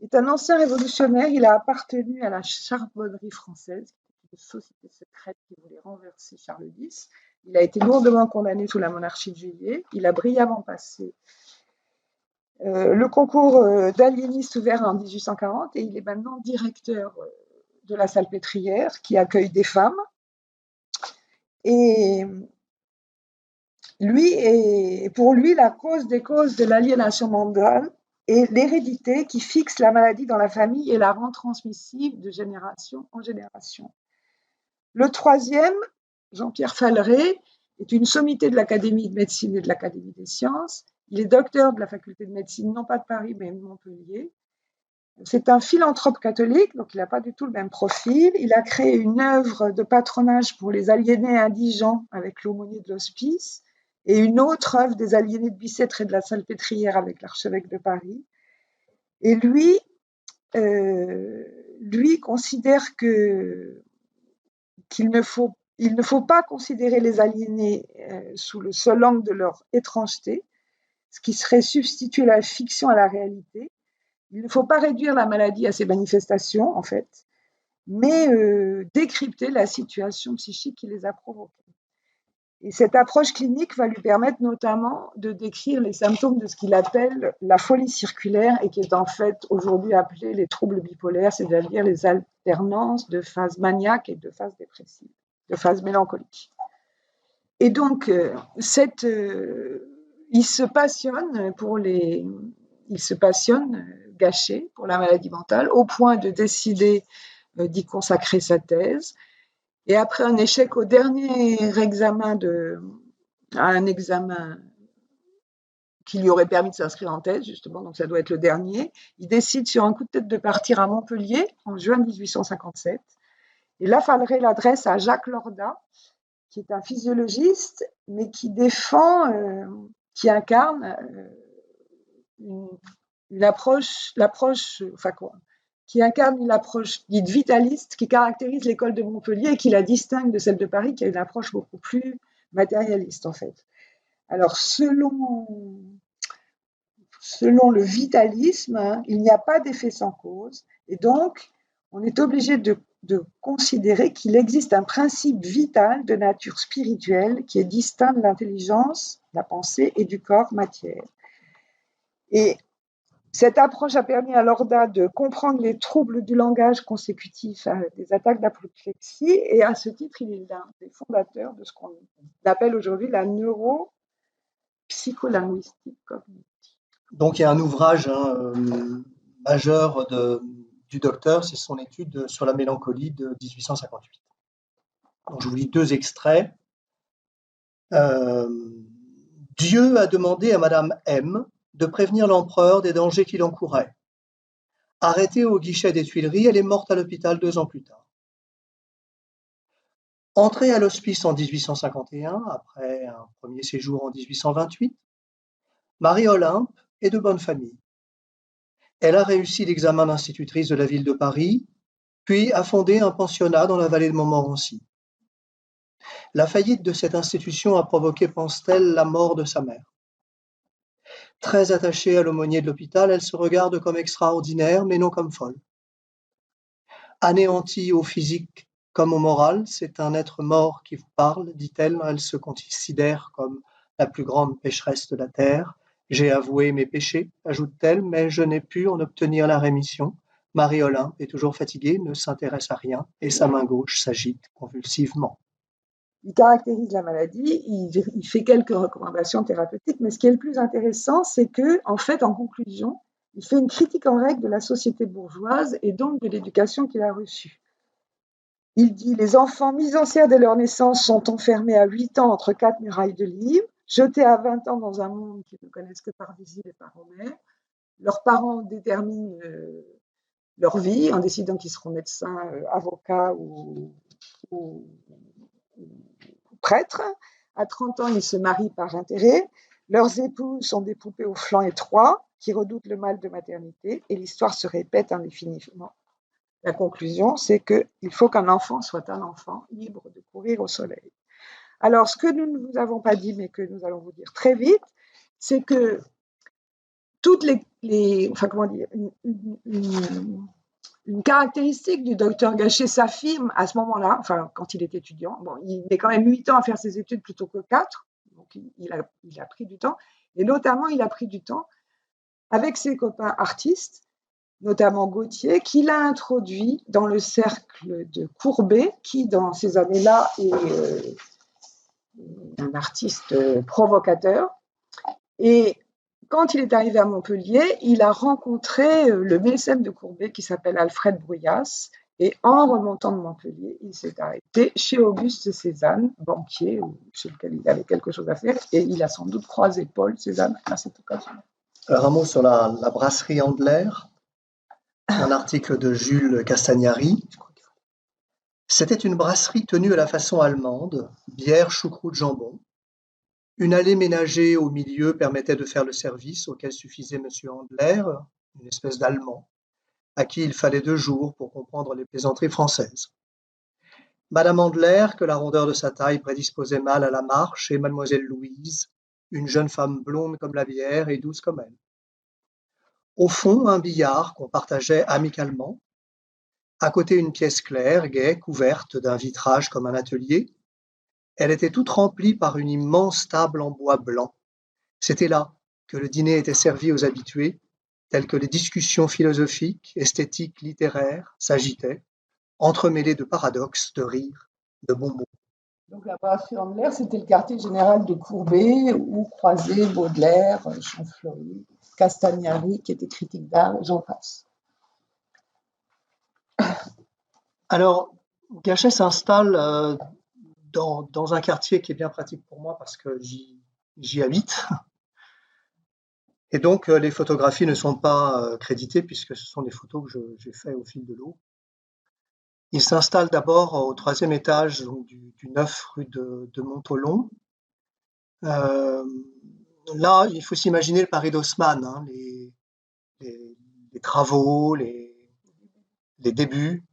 est un ancien révolutionnaire. Il a appartenu à la charbonnerie française, une société secrète qui voulait renverser Charles X. Il a été lourdement condamné sous la monarchie de Juillet. Il a brillamment passé le concours d'aliéniste ouvert en 1840 et il est maintenant directeur de la Salpêtrière qui accueille des femmes. Et pour lui, la cause des causes de l'aliénation mentale est l'hérédité qui fixe la maladie dans la famille et la rend transmissible de génération en génération. Le troisième, Jean-Pierre Falleret, est une sommité de l'Académie de médecine et de l'Académie des sciences. Il est docteur de la faculté de médecine, non pas de Paris, mais de Montpellier. C'est un philanthrope catholique, donc il n'a pas du tout le même profil. Il a créé une œuvre de patronage pour les aliénés indigents avec l'aumônier de l'hospice et une autre œuvre des aliénés de Bicêtre et de la Salpêtrière avec l'archevêque de Paris. Et lui considère qu'il ne faut pas considérer les aliénés sous le seul angle de leur étrangeté, ce qui serait substituer la fiction à la réalité. Il ne faut pas réduire la maladie à ses manifestations, en fait, mais décrypter la situation psychique qui les a provoquées. Et cette approche clinique va lui permettre notamment de décrire les symptômes de ce qu'il appelle la folie circulaire et qui est en fait aujourd'hui appelé les troubles bipolaires, c'est-à-dire les alternances de phases maniaques et de phases dépressives, de phases mélancoliques. Et donc, il se passionne Gachet pour la maladie mentale au point de décider d'y consacrer sa thèse. Et après un échec au dernier examen un examen qui lui aurait permis de s'inscrire en thèse, justement, donc ça doit être le dernier, il décide sur un coup de tête de partir à Montpellier en juin 1857. Et là, Falleret l'adresse à Jacques Lorda, qui est un physiologiste, mais qui incarne une approche qui incarne une approche dite vitaliste qui caractérise l'école de Montpellier et qui la distingue de celle de Paris, qui a une approche beaucoup plus matérialiste, en fait. Alors, selon le vitalisme, il n'y a pas d'effet sans cause, et donc, on est obligé de considérer qu'il existe un principe vital de nature spirituelle qui est distinct de l'intelligence, de la pensée et du corps matière. Et cette approche a permis à Lorda de comprendre les troubles du langage consécutifs à des attaques d'apoplexie et à ce titre, il est l'un des fondateurs de ce qu'on appelle aujourd'hui la neuropsycholinguistique cognitive. Donc il y a un ouvrage majeur du docteur, c'est son étude sur la mélancolie de 1858. Donc, je vous lis deux extraits. Dieu a demandé à Madame M de prévenir l'empereur des dangers qu'il encourait. Arrêtée au guichet des Tuileries, elle est morte à l'hôpital 2 ans plus tard. Entrée à l'hospice en 1851, après un premier séjour en 1828, Marie-Olympe est de bonne famille. Elle a réussi l'examen d'institutrice de la ville de Paris, puis a fondé un pensionnat dans la vallée de Montmorency. La faillite de cette institution a provoqué, pense-t-elle, la mort de sa mère. Très attachée à l'aumônier de l'hôpital, elle se regarde comme extraordinaire, mais non comme folle. Anéantie au physique comme au moral, c'est un être mort qui vous parle, dit-elle. Elle se considère comme la plus grande pécheresse de la terre. J'ai avoué mes péchés, ajoute-t-elle, mais je n'ai pu en obtenir la rémission. Marie-Olympe est toujours fatiguée, ne s'intéresse à rien, et sa main gauche s'agite convulsivement. Il caractérise la maladie, il fait quelques recommandations thérapeutiques, mais ce qui est le plus intéressant, c'est que, en fait, en conclusion, il fait une critique en règle de la société bourgeoise et donc de l'éducation qu'il a reçue. Il dit « Les enfants mis en serre dès leur naissance sont enfermés à 8 ans entre 4 murailles de livres, jetés à 20 ans dans un monde qu'ils ne connaissent que par Virgile et par Homère. Leurs parents déterminent leur vie en décidant qu'ils seront médecins, avocats ou prêtres. À 30 ans, ils se marient par intérêt. Leurs épouses sont des poupées aux flancs étroits qui redoutent le mal de maternité et l'histoire se répète indéfiniment. La conclusion, c'est qu'il faut qu'un enfant soit un enfant libre de courir au soleil. Alors, ce que nous ne vous avons pas dit, mais que nous allons vous dire très vite, c'est que toutes enfin, comment dire, une caractéristique du docteur Gachet s'affirme à ce moment-là, enfin, quand il est étudiant. Bon, il met quand même 8 ans à faire ses études plutôt que 4, donc il a pris du temps. Et notamment, il a pris du temps avec ses copains artistes, notamment Gautier, qu'il a introduit dans le cercle de Courbet, qui, dans ces années-là, est un artiste provocateur. Et quand il est arrivé à Montpellier, il a rencontré le mécène de Courbet qui s'appelle Alfred Bruyas. Et en remontant de Montpellier, il s'est arrêté chez Auguste Cézanne, banquier, chez lequel il avait quelque chose à faire. Et il a sans doute croisé Paul Cézanne à cette occasion. Alors, un mot sur la brasserie Andler, un article de Jules Castagnari. C'était une brasserie tenue à la façon allemande, bière, choucroute, jambon. Une allée ménagée au milieu permettait de faire le service auquel suffisait M. Andler, une espèce d'Allemand, à qui il fallait 2 jours pour comprendre les plaisanteries françaises. Madame Andler, que la rondeur de sa taille prédisposait mal à la marche, et mademoiselle Louise, une jeune femme blonde comme la bière et douce comme elle. Au fond, un billard qu'on partageait amicalement. À côté, une pièce claire, gaie, couverte d'un vitrage comme un atelier. Elle était toute remplie par une immense table en bois blanc. C'était là que le dîner était servi aux habitués, tels que les discussions philosophiques, esthétiques, littéraires s'agitaient, entremêlées de paradoxes, de rires, de bonbons. Donc la brasserie Andler, c'était le quartier général de Courbet, où croisaient Baudelaire, Champfleury, Castagnari, qui était critique d'art, et j'en passe. Alors, Gachet s'installe dans un quartier qui est bien pratique pour moi parce que j'y habite. Et donc, les photographies ne sont pas créditées puisque ce sont des photos que j'ai faites au fil de l'eau. Il s'installe d'abord au 3e étage donc, du 9 rue de Montholon. Là, il faut s'imaginer le Paris d'Haussmann, hein, les travaux, les débuts.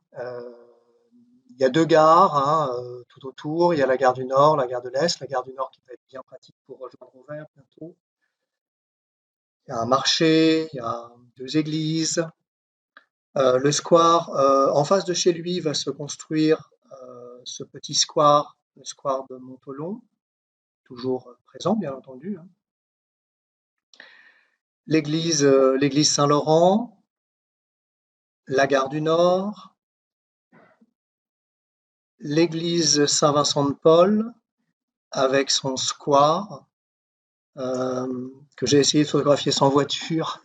Il y a 2 gares hein, tout autour. Il y a la gare du Nord, la gare de l'Est. La gare du Nord qui va être bien pratique pour rejoindre Anvers bientôt. Il y a un marché, il y a 2 églises. Le square, en face de chez lui, va se construire ce petit square, le square de Montholon, toujours présent, bien entendu. Hein. L'église Saint-Laurent, la gare du Nord, l'église Saint-Vincent-de-Paul, avec son square, que j'ai essayé de photographier sans voiture,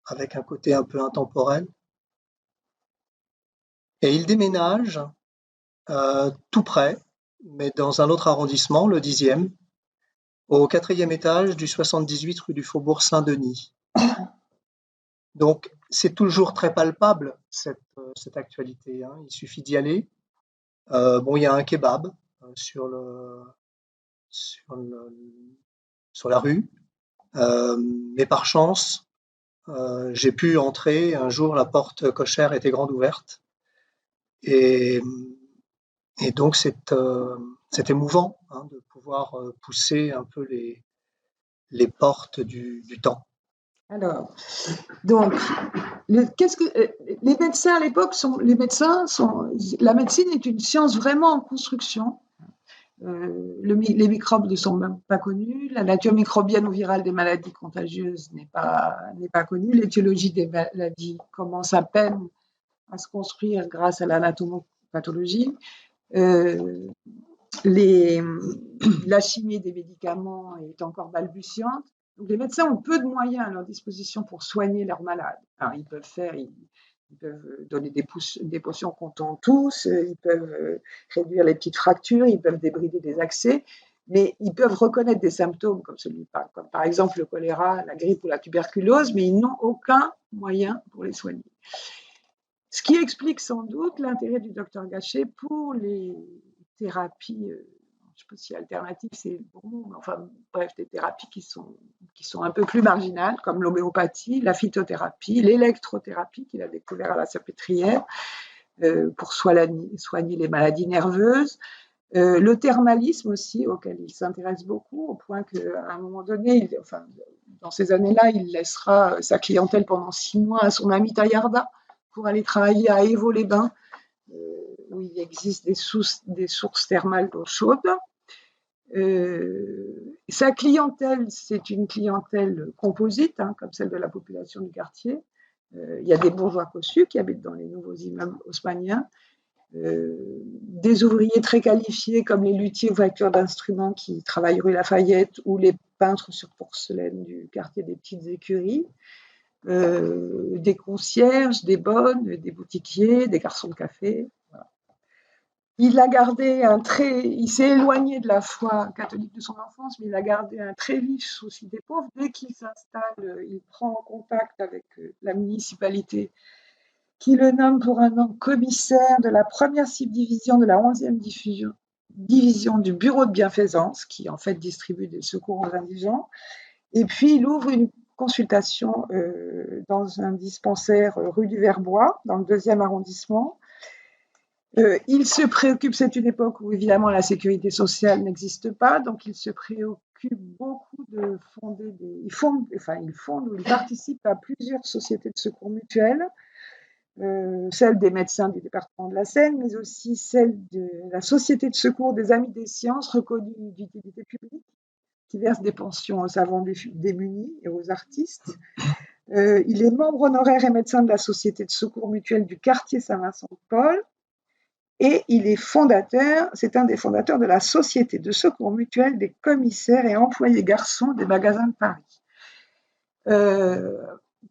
avec un côté un peu intemporel. Et il déménage tout près, mais dans un autre arrondissement, le 10e, au 4e étage du 78 rue du Faubourg Saint-Denis. Donc, c'est toujours très palpable, cette actualité. Hein. Il suffit d'y aller. Bon, il y a un kebab sur la rue. Mais par chance, j'ai pu entrer. Un jour, la porte cochère était grande ouverte. Et donc, c'est émouvant hein, de pouvoir pousser un peu les portes du temps. Alors, donc, les médecins à l'époque la médecine est une science vraiment en construction. Les microbes ne sont même pas connus, la nature microbienne ou virale des maladies contagieuses n'est pas connue, l'étiologie des maladies commence à peine à se construire grâce à l'anatomopathologie. La chimie des médicaments est encore balbutiante. Donc les médecins ont peu de moyens à leur disposition pour soigner leurs malades. Alors ils peuvent donner des potions qu'on tombe tous, ils peuvent réduire les petites fractures, ils peuvent débrider des accès, mais ils peuvent reconnaître des symptômes comme comme par exemple le choléra, la grippe ou la tuberculose, mais ils n'ont aucun moyen pour les soigner. Ce qui explique sans doute l'intérêt du docteur Gachet pour les thérapies, je ne sais pas si alternative c'est le bon mot, mais enfin bref, des thérapies qui sont un peu plus marginales, comme l'homéopathie, la phytothérapie, l'électrothérapie qu'il a découvert à la Salpêtrière pour soigner les maladies nerveuses, le thermalisme aussi, auquel il s'intéresse beaucoup, au point qu'à un moment donné, dans ces années-là, il laissera sa clientèle pendant 6 mois à son ami Taillarda pour aller travailler à Évaux-les-Bains, où il existe des sources thermales d'eau chaude. Sa clientèle, c'est une clientèle composite, hein, comme celle de la population du quartier. Il y a des bourgeois cossus qui habitent dans les nouveaux immeubles haussmanniens, des ouvriers très qualifiés comme les luthiers ou facteurs d'instruments qui travaillent rue Lafayette ou les peintres sur porcelaine du quartier des Petites Écuries, des concierges, des bonnes, des boutiquiers, des garçons de café. Voilà. Il s'est éloigné de la foi catholique de son enfance, mais il a gardé un très vif souci des pauvres. Dès qu'il s'installe, il prend contact avec la municipalité qui le nomme pour un an commissaire de la première subdivision de la 11e division du bureau de bienfaisance, qui en fait distribue des secours aux indigents. Et puis il ouvre une consultation dans un dispensaire rue du Verbois, dans le 2e arrondissement. Il se préoccupe, c'est une époque où évidemment la sécurité sociale n'existe pas, donc il se préoccupe beaucoup de fonder il fonde ou il participe à plusieurs sociétés de secours mutuels. Celle des médecins du département de la Seine, mais aussi celle de la Société de secours des Amis des Sciences, reconnue d'utilité publique, qui verse des pensions aux savants démunis et aux artistes. Il est membre honoraire et médecin de la Société de secours mutuel du quartier Saint-Vincent-de-Paul, et c'est un des fondateurs de la Société de secours mutuel des commissaires et employés garçons des magasins de Paris.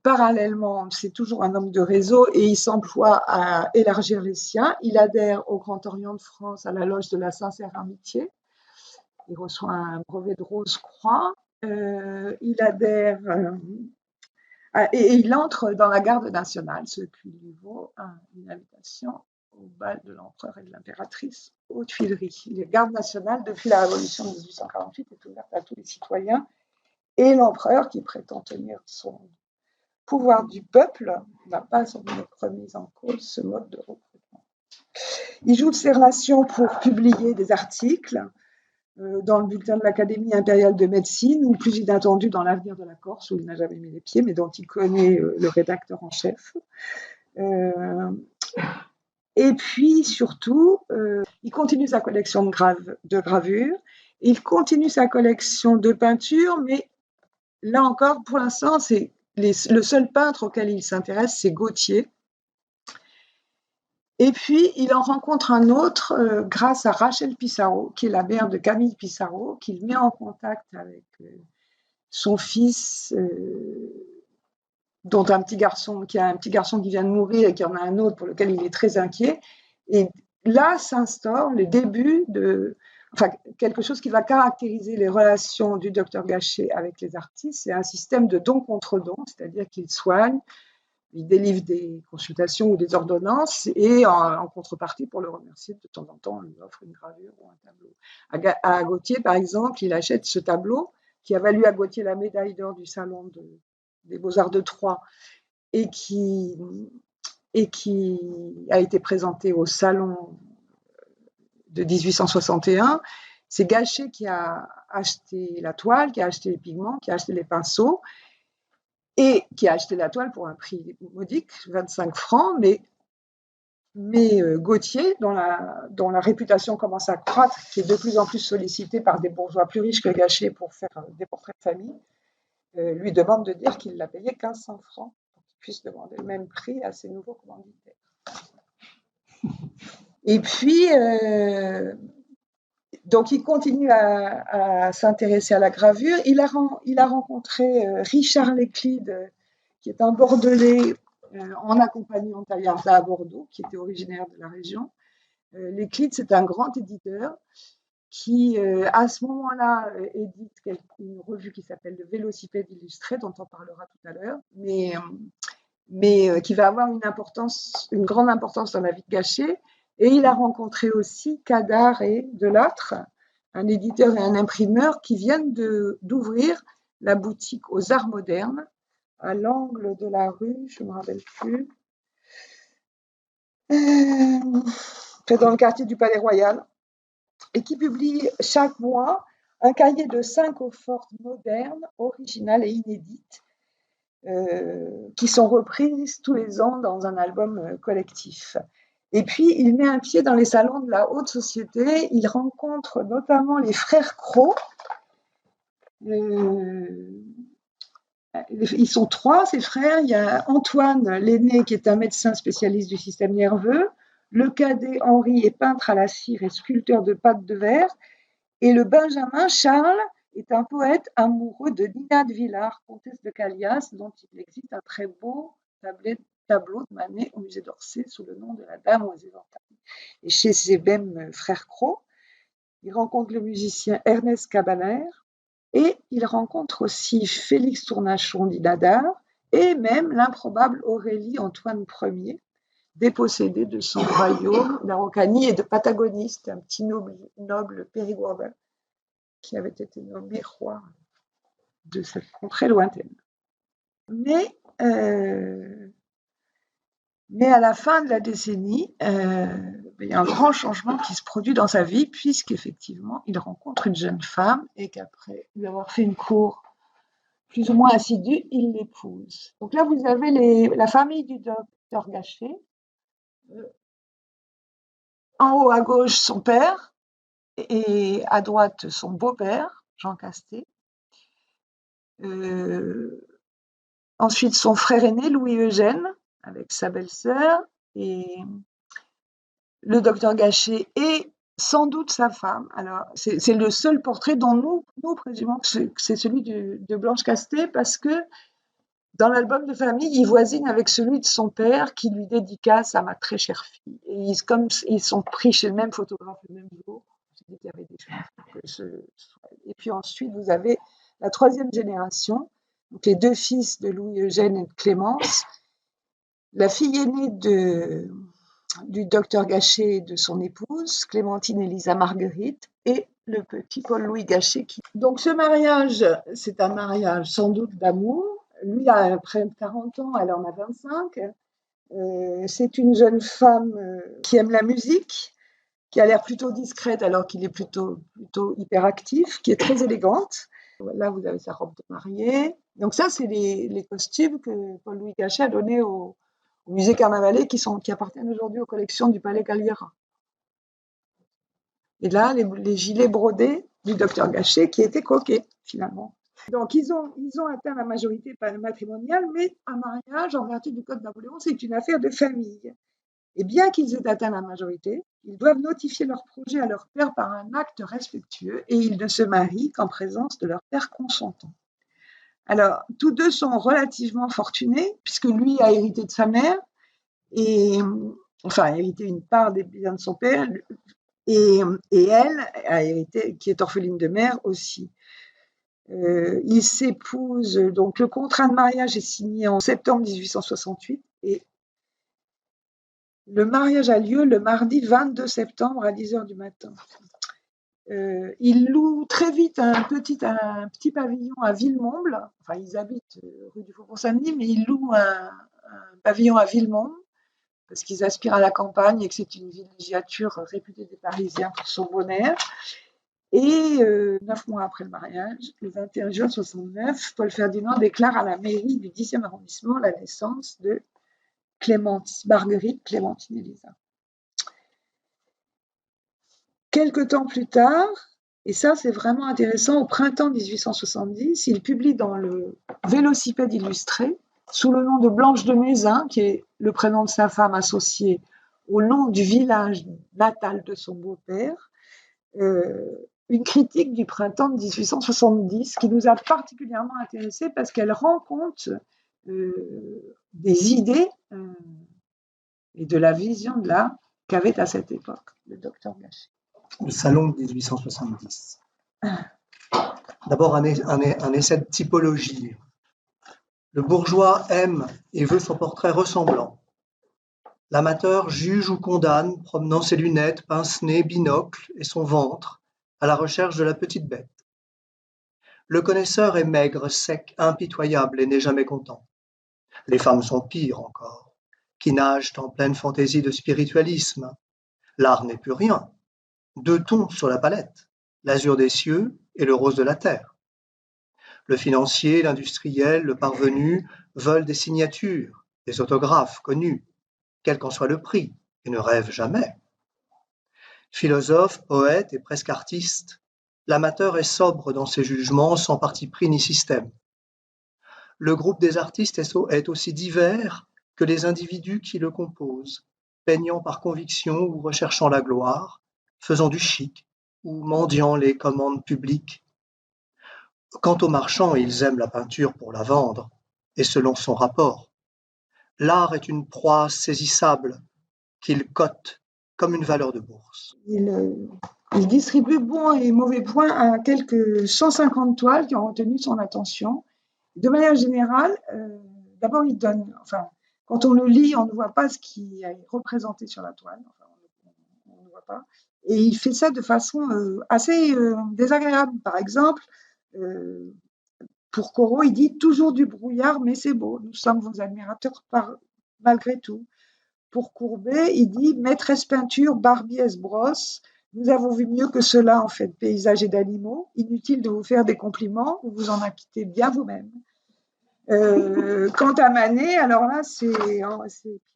Parallèlement, c'est toujours un homme de réseau et il s'emploie à élargir les siens. Il adhère au Grand Orient de France à la loge de la Sincère Amitié. Il reçoit un brevet de Rose-Croix. Il adhère et il entre dans la garde nationale, ce qui lui vaut une invitation au bal de l'empereur et de l'impératrice aux Tuileries. La garde nationale, depuis la Révolution de 1848, est ouverte à tous les citoyens et l'empereur, qui prétend tenir son pouvoir du peuple, n'a pas remis en cause ce mode de recrutement. Il joue de ses relations pour publier des articles dans le bulletin de l'Académie impériale de médecine, ou plus inattendu dans l'Avenir de la Corse, où il n'a jamais mis les pieds, mais dont il connaît le rédacteur en chef. Et puis, surtout, il continue sa collection de gravures, il continue sa collection de peintures, mais là encore, pour l'instant, c'est le seul peintre auquel il s'intéresse, c'est Gautier. Et puis, il en rencontre un autre grâce à Rachel Pissarro, qui est la mère de Camille Pissarro, qu'il met en contact avec son fils, dont qui a un petit garçon qui vient de mourir et qui en a un autre pour lequel il est très inquiet. Et là s'instaure les débuts quelque chose qui va caractériser les relations du docteur Gachet avec les artistes. C'est un système de don contre don, c'est-à-dire qu'il soigne, il délivre des consultations ou des ordonnances et en contrepartie, pour le remercier, de temps en temps, on lui offre une gravure ou un tableau. À Gautier, par exemple, il achète ce tableau qui a valu à Gautier la médaille d'or du salon des Beaux-Arts de Troyes et qui a été présenté au salon de 1861. C'est Gachet qui a acheté la toile, qui a acheté les pigments, qui a acheté les pinceaux et qui a acheté la toile pour un prix modique, 25 francs, mais Gautier, dont la réputation commence à croître, qui est de plus en plus sollicité par des bourgeois plus riches que Gachet pour faire des portraits de famille, lui demande de dire qu'il l'a payé 1500 francs pour qu'il puisse demander le même prix à ses nouveaux commanditaires. Et puis, donc il continue à s'intéresser à la gravure. Il a rencontré Richard Léclide, qui est un Bordelais en accompagnant Taillarda à Bordeaux, qui était originaire de la région. Léclide, c'est un grand éditeur qui, à ce moment-là, édite une revue qui s'appelle Le Vélocipède illustré, dont on parlera tout à l'heure. Mais mais qui va avoir une grande importance dans la vie de Gachet. Et il a rencontré aussi Cadar et Delattre, un éditeur et un imprimeur qui viennent d'ouvrir la boutique aux Arts modernes à l'angle de la rue, je ne me rappelle plus, dans le quartier du Palais Royal, et qui publie chaque mois un cahier de 5 eaux-fortes modernes, originales et inédites, qui sont reprises tous les ans dans un album collectif. Et puis, il met un pied dans les salons de la haute société. Il rencontre notamment les frères Cros. Ils sont 3, ces frères. Il y a Antoine, l'aîné, qui est un médecin spécialiste du système nerveux. Le cadet, Henri, est peintre à la cire et sculpteur de pâte de verre. Et le Benjamin, Charles, est un poète amoureux de Nina de Villars, comtesse de Callias, dont il existe un très beau tableau de Manet au musée d'Orsay sous le nom de la Dame aux éventails. Et chez ces mêmes frères Cros, il rencontre le musicien Ernest Cabaner et il rencontre aussi Félix Tournachon d'Inadar et même l'improbable Aurélie Antoine Ier, dépossédé de son royaume d'Araucanie et de Patagonie. C'était un petit noble périgordin qui avait été nommé roi de cette contrée lointaine. Mais à la fin de la décennie, il y a un grand changement qui se produit dans sa vie, puisqu'effectivement, il rencontre une jeune femme et qu'après lui avoir fait une cour plus ou moins assidue, il l'épouse. Donc là, vous avez la famille du docteur Gachet. En haut à gauche, son père, et à droite, son beau-père, Jean Castet. Ensuite, son frère aîné, Louis-Eugène, avec sa belle-sœur, et le docteur Gachet et sans doute sa femme. Alors, c'est le seul portrait dont nous présumons que c'est celui de Blanche Castet, parce que dans l'album de famille, il voisine avec celui de son père qui lui dédicace à ma très chère fille. Et comme ils sont pris chez le même photographe le même jour, j'ai dit qu'il y avait des chances. Et puis ensuite, vous avez la troisième génération, donc les 2 fils de Louis-Eugène et de Clémence, la fille aînée du docteur Gachet et de son épouse, Clémentine Élisa Marguerite, et le petit Paul-Louis Gachet. Donc ce mariage, c'est un mariage sans doute d'amour. Lui a près de 40 ans, elle en a 25. C'est une jeune femme qui aime la musique, qui a l'air plutôt discrète alors qu'il est plutôt hyperactif, qui est très élégante. Là, vous avez sa robe de mariée. Donc ça, c'est les costumes que Paul-Louis Gachet a donnés au musée Carnavalet qui appartiennent aujourd'hui aux collections du Palais Galliera. Et là, les gilets brodés du docteur Gachet qui étaient coquets, finalement. Donc, ils ont atteint la majorité matrimoniale, mais un mariage, en vertu du Code Napoléon, c'est une affaire de famille. Et bien qu'ils aient atteint la majorité, ils doivent notifier leur projet à leur père par un acte respectueux et ils ne se marient qu'en présence de leur père consentant. Alors, tous deux sont relativement fortunés, puisque lui a hérité de sa mère, a hérité une part des biens de son père, et elle a hérité, qui est orpheline de mère aussi. Ils s'épousent, donc le contrat de mariage est signé en septembre 1868 et le mariage a lieu le mardi 22 septembre à 10h du matin. Ils louent très vite un petit pavillon à Villemomble. Enfin, ils habitent rue du Faubourg-Saint-Denis, mais ils louent un pavillon à Villemomble parce qu'ils aspirent à la campagne et que c'est une villégiature réputée des Parisiens pour son bon air. Et 9 mois après le mariage, le 21 juin 1969, Paul Ferdinand déclare à la mairie du 10e arrondissement la naissance de Marguerite Clémentine Élisa. Quelque temps plus tard, et ça c'est vraiment intéressant, au printemps 1870, il publie dans le Vélocipède illustré, sous le nom de Blanche de Mézin, qui est le prénom de sa femme associé au nom du village natal de son beau-père, une critique du printemps de 1870 qui nous a particulièrement intéressés parce qu'elle rend compte des idées et de la vision de l'art qu'avait à cette époque le docteur Gachet. Le salon de 1870. D'abord un essai de typologie. Le bourgeois aime et veut son portrait ressemblant. L'amateur juge ou condamne, promenant ses lunettes, pince-nez, binocle et son ventre, à la recherche de la petite bête. Le connaisseur est maigre, sec, impitoyable et n'est jamais content. Les femmes sont pires encore, qui nagent en pleine fantaisie de spiritualisme. L'art n'est plus rien. Deux tons sur la palette, l'azur des cieux et le rose de la terre. Le financier, l'industriel, le parvenu veulent des signatures, des autographes connus, quel qu'en soit le prix, et ne rêvent jamais. Philosophe, poète et presque artiste, l'amateur est sobre dans ses jugements sans parti pris ni système. Le groupe des artistes est aussi divers que les individus qui le composent, peignant par conviction ou recherchant la gloire, faisant du chic ou mendiant les commandes publiques. Quant aux marchands, ils aiment la peinture pour la vendre, et selon son rapport. L'art est une proie saisissable qu'ils cotent comme une valeur de bourse. Il distribue bons et mauvais points à quelques 150 toiles qui ont retenu son attention. De manière générale, d'abord, il donne, enfin, quand on le lit, on ne voit pas ce qui est représenté sur la toile, enfin, on ne voit pas. Et il fait ça de façon assez désagréable. Par exemple, pour Corot, il dit « Toujours du brouillard, mais c'est beau, nous sommes vos admirateurs malgré tout ». Pour Courbet, il dit « Maîtresse peinture, Barbiès brosse, nous avons vu mieux que cela en fait, paysages et d'animaux. Inutile de vous faire des compliments, vous vous en acquittez bien vous-même. » Quant à Manet, alors là, c'est pire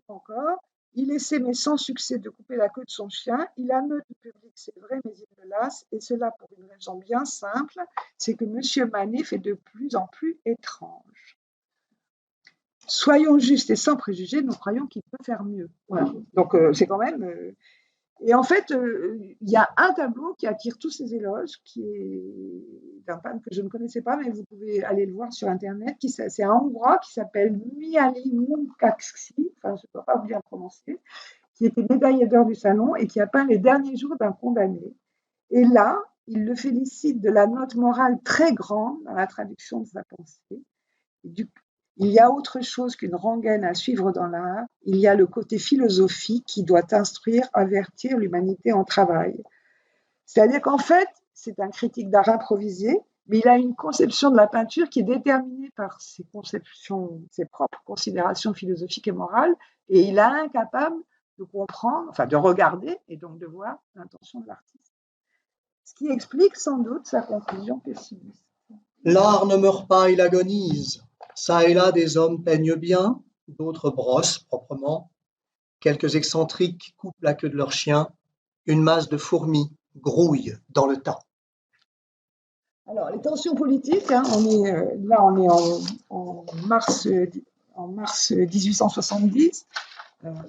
encore. Il essaie, mais sans succès, de couper la queue de son chien. Il ameute le public, c'est vrai, mais il le lasse. Et cela pour une raison bien simple, c'est que Monsieur Manet fait de plus en plus étrange. Soyons justes et sans préjugés, nous croyons qu'il peut faire mieux. Voilà. Donc, c'est quand même... Et en fait, il y a un tableau qui attire tous ces éloges, qui est d'un peintre que je ne connaissais pas, mais vous pouvez aller le voir sur Internet. C'est un Hongrois qui s'appelle Mihály Munkacsy, enfin, je ne peux pas bien prononcer, qui était médaillé d'or du Salon et qui a peint les derniers jours d'un condamné. Et là, il le félicite de la note morale très grande dans la traduction de sa pensée. Il y a autre chose qu'une rengaine à suivre dans l'art, il y a le côté philosophique qui doit instruire, avertir l'humanité en travail. C'est-à-dire qu'en fait, c'est un critique d'art improvisé, mais il a une conception de la peinture qui est déterminée par ses conceptions, ses propres considérations philosophiques et morales, et il est incapable de comprendre, enfin de regarder et donc de voir l'intention de l'artiste. Ce qui explique sans doute sa conclusion pessimiste. L'art ne meurt pas, il agonise. Ça et là, des hommes peignent bien, d'autres brossent proprement. Quelques excentriques coupent la queue de leur chien. Une masse de fourmis grouille dans le tas. Alors, les tensions politiques, hein, on est en mars 1870.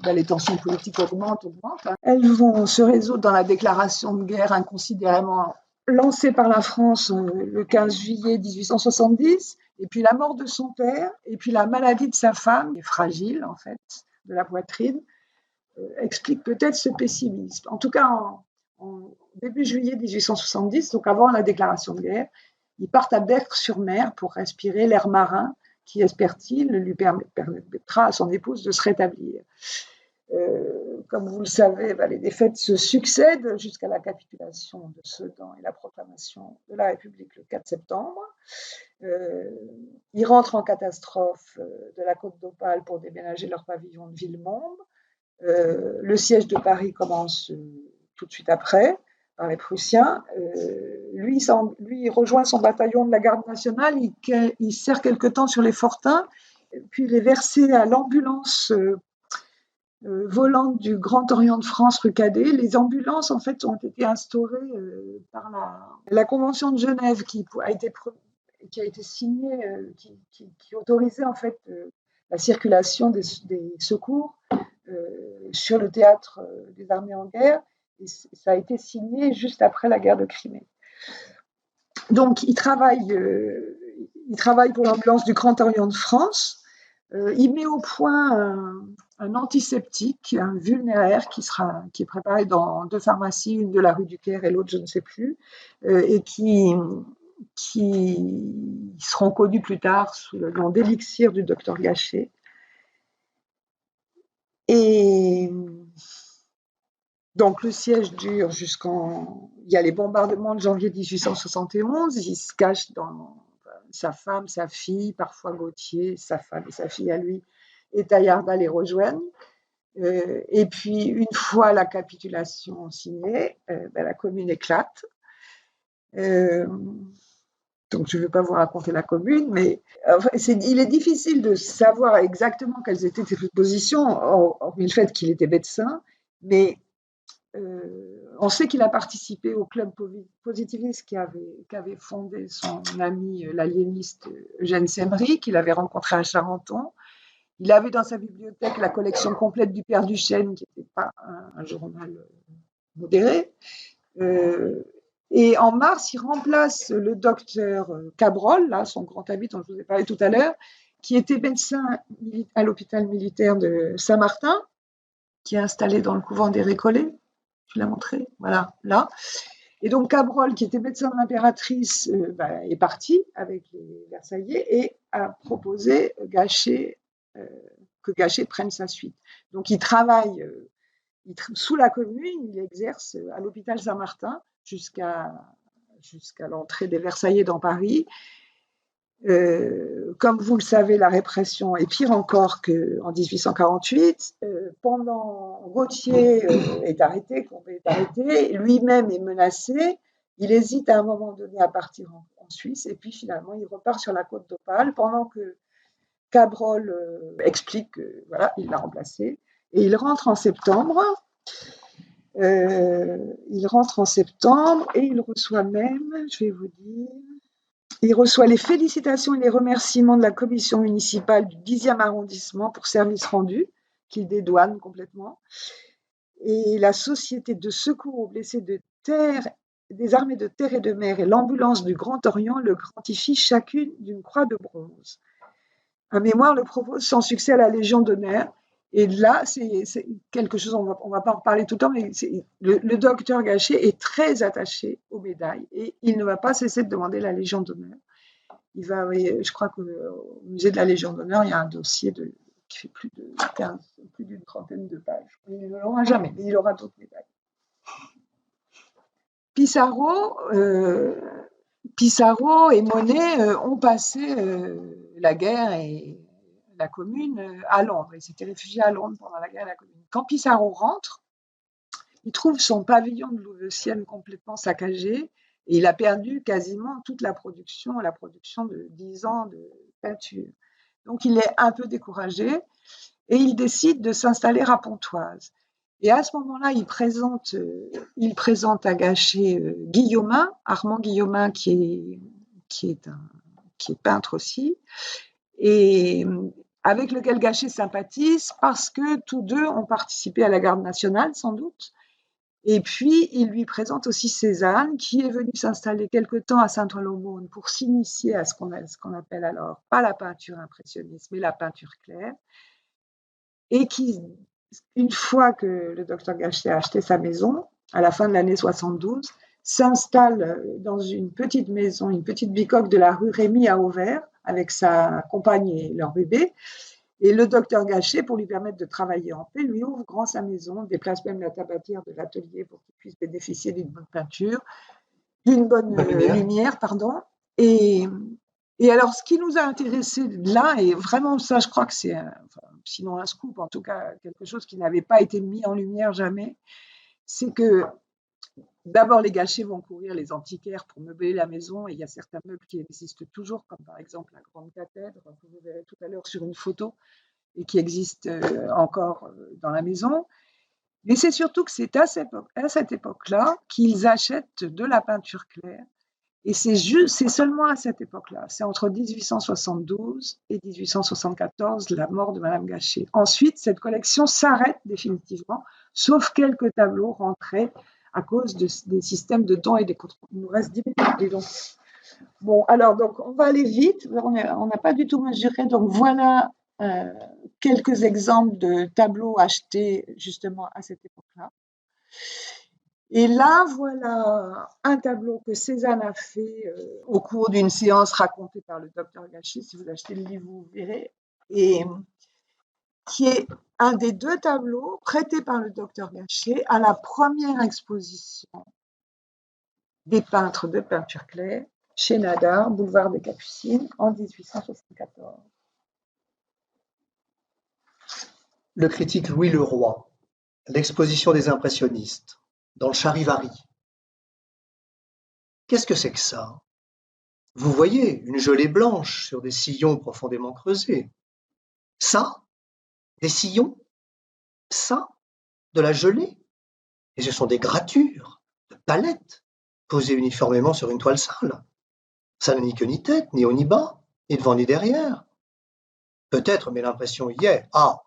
Les tensions politiques augmentent. Hein. Elles vont se résoudre dans la déclaration de guerre inconsidérément lancée par la France le 15 juillet 1870, et puis la mort de son père, et puis la maladie de sa femme, qui est fragile en fait, de la poitrine, explique peut-être ce pessimisme. En tout cas, en début juillet 1870, donc avant la déclaration de guerre, ils partent à Berck-sur-Mer pour respirer l'air marin qui, espère-t-il, lui permettra à son épouse de se rétablir. Comme vous le savez, les défaites se succèdent jusqu'à la capitulation de Sedan et la proclamation de la République le 4 septembre. Ils rentrent en catastrophe de la Côte d'Opale pour déménager leur pavillon de Villemomble. Le siège de Paris commence tout de suite après par les Prussiens. Lui, il rejoint son bataillon de la garde nationale, il sert quelque temps sur les fortins, puis il est versé à l'ambulance volante du Grand Orient de France rue Cadet. Les ambulances, en fait, ont été instaurées par la Convention de Genève qui a été signée, qui autorisait en fait la circulation des secours sur le théâtre des armées en guerre. Et ça a été signé juste après la guerre de Crimée. Donc, il travaille pour l'ambulance du Grand Orient de France. Il met au point un antiseptique, un vulnéraire qui est préparé dans 2 pharmacies, une de la rue du Caire et l'autre, je ne sais plus, et qui qui seront connus plus tard sous le nom d'élixir du docteur Gachet. Et donc le siège dure jusqu'en... Il y a les bombardements de janvier 1871, il se cache dans sa femme, sa fille, parfois Gauthier, sa femme et sa fille à lui, et Taillarda les rejoignent. Et puis, une fois la capitulation signée, la commune éclate. Donc, je ne vais pas vous raconter la commune, mais il est difficile de savoir exactement quelles étaient ses positions, hormis le fait qu'il était médecin, mais on sait qu'il a participé au club positiviste qu'avait fondé son ami l'aliéniste Eugène Semry, qu'il avait rencontré à Charenton. Il avait dans sa bibliothèque la collection complète du Père Duchesne, qui n'était pas un journal modéré. Et en mars, il remplace le docteur Cabrol, là, son grand ami dont je vous ai parlé tout à l'heure, qui était médecin à l'hôpital militaire de Saint-Martin, qui est installé dans le couvent des Récollets. Je l'ai montré, voilà, là. Et donc Cabrol, qui était médecin de l'impératrice, est parti avec les Versaillais et a proposé que Gachet prenne sa suite. Donc il travaille sous la commune, il exerce à l'hôpital Saint-Martin jusqu'à l'entrée des Versaillais dans Paris. Comme vous le savez, la répression est pire encore qu'en 1848. Pendant Gauthier est arrêté, Courbet est arrêté, lui-même est menacé. Il hésite à un moment donné à partir en Suisse, et puis finalement il repart sur la côte d'Opale pendant que Cabrol explique que voilà, il l'a remplacé. Et il rentre en septembre. Il reçoit même, je vais vous dire, il reçoit les félicitations et les remerciements de la commission municipale du 10e arrondissement pour service rendu, qu'il dédouane complètement. Et la société de secours aux blessés de terre, des armées de terre et de mer et l'ambulance du Grand Orient le grantifient chacune d'une croix de bronze. Un mémoire le propose sans succès à la Légion d'honneur. Et là, c'est quelque chose, on va pas en reparler tout le temps, mais le docteur Gachet est très attaché aux médailles et il ne va pas cesser de demander la Légion d'honneur. Je crois qu'au musée de la Légion d'honneur, il y a un dossier qui fait plus d'une trentaine de pages. Il ne l'aura jamais, mais il aura d'autres médailles. Pissarro et Monet ont passé la guerre et la Commune à Londres. Il s'était réfugié à Londres pendant la guerre et la Commune. Quand Pissarro rentre, il trouve son pavillon de Louveciennes complètement saccagé et il a perdu quasiment toute la production de 10 ans de peinture. Donc il est un peu découragé et il décide de s'installer à Pontoise. Et à ce moment-là, il présente à Gachet Guillaumin, Armand Guillaumin, qui est peintre aussi, et avec lequel Gachet sympathise parce que tous deux ont participé à la garde nationale, sans doute. Et puis, il lui présente aussi Cézanne, qui est venu s'installer quelque temps à Saint-Ouen-l'Aumône pour s'initier à ce qu'on appelle alors, pas la peinture impressionniste, mais la peinture claire, et qui, une fois que le docteur Gachet a acheté sa maison, à la fin de l'année 72, s'installe dans une petite maison, une petite bicoque de la rue Rémy à Auvers, avec sa compagne et leur bébé. Et le docteur Gachet, pour lui permettre de travailler en paix, lui ouvre grand sa maison, déplace même la tabatière de l'atelier pour qu'il puisse bénéficier d'une bonne peinture, d'une bonne lumière. Et alors, ce qui nous a intéressés là, et vraiment ça, je crois que c'est, sinon un scoop, en tout cas quelque chose qui n'avait pas été mis en lumière jamais, c'est que d'abord les Gachet vont courir les antiquaires pour meubler la maison, et il y a certains meubles qui existent toujours, comme par exemple la grande cathèdre, que vous verrez tout à l'heure sur une photo, et qui existe encore dans la maison. Mais c'est surtout que c'est à cette époque-là qu'ils achètent de la peinture claire. Et c'est seulement à cette époque-là, c'est entre 1872 et 1874, la mort de Madame Gachet. Ensuite, cette collection s'arrête définitivement, sauf quelques tableaux rentrés à cause des systèmes de dons et des contrôles. Il nous reste 10 minutes. Donc, bon, alors, donc, on va aller vite. On n'a pas du tout mesuré. Donc, voilà quelques exemples de tableaux achetés justement à cette époque-là. Et là, voilà un tableau que Cézanne a fait au cours d'une séance racontée par le docteur Gachet. Si vous achetez le livre, vous verrez. Et qui est un des 2 tableaux prêtés par le docteur Gachet à la première exposition des peintres de peinture claire chez Nadar, boulevard des Capucines, en 1874. Le critique Louis Leroy, l'exposition des impressionnistes, dans le Charivari. Qu'est-ce que c'est que ça? Vous voyez, une gelée blanche sur des sillons profondément creusés. Ça? Des sillons? Ça? De la gelée? Et ce sont des gratures, de palettes, posées uniformément sur une toile sale. Ça n'a ni queue ni tête, ni haut ni bas, ni devant ni derrière. Peut-être, mais l'impression y est. Ah!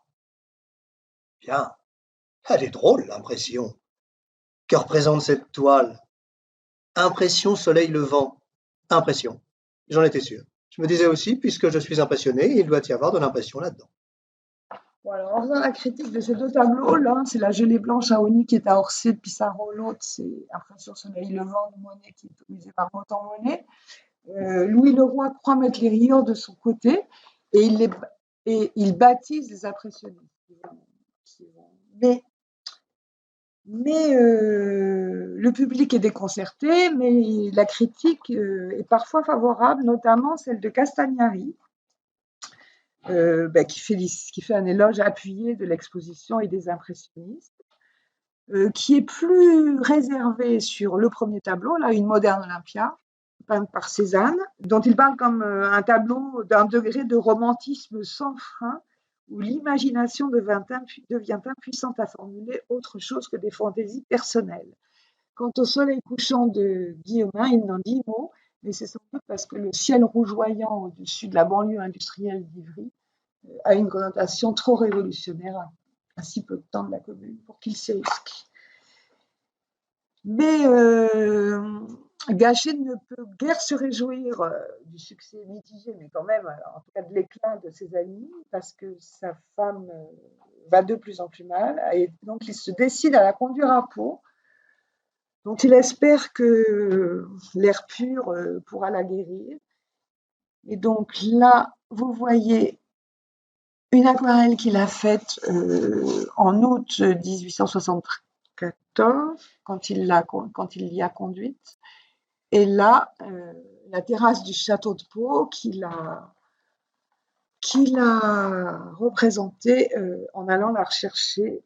Bien. Elle est drôle, l'impression. Que représente cette toile? Impression soleil levant. Impression. J'en étais sûr. Je me disais aussi, puisque je suis impressionné, il doit y avoir de l'impression là-dedans. Bon, alors, en faisant la critique de ces 2 tableaux, l'un, c'est la gelée blanche à Oni qui est à Orsay de Pissarro. L'autre, c'est Impression soleil levant de Monet qui est autorisé par Montand Monet. Louis Leroy croit mettre les rieurs de son côté et il baptise les impressionnistes. Mais le public est déconcerté, mais la critique est parfois favorable, notamment celle de Castagnari, qui fait un éloge appuyé de l'exposition et des impressionnistes, qui est plus réservé sur le premier tableau, là, Une moderne Olympia, peinte par Cézanne, dont il parle comme un tableau d'un degré de romantisme sans frein, où l'imagination devient impuissante à formuler autre chose que des fantaisies personnelles. Quant au soleil couchant de Guillaumin, il n'en dit mot, mais c'est sans doute parce que le ciel rougeoyant au-dessus de la banlieue industrielle d'Ivry a une connotation trop révolutionnaire à si peu de temps de la commune pour qu'il s'y risque. Mais Gachet ne peut guère se réjouir du succès mitigé, mais quand même, en tout cas de l'éclat de ses amis, parce que sa femme va de plus en plus mal, et donc il se décide à la conduire à Pau, dont il espère que l'air pur pourra la guérir. Et donc là, vous voyez une aquarelle qu'il a faite en août 1874, quand il l'y a conduite. Et là, la terrasse du château de Pau qu'il a représentée en allant la rechercher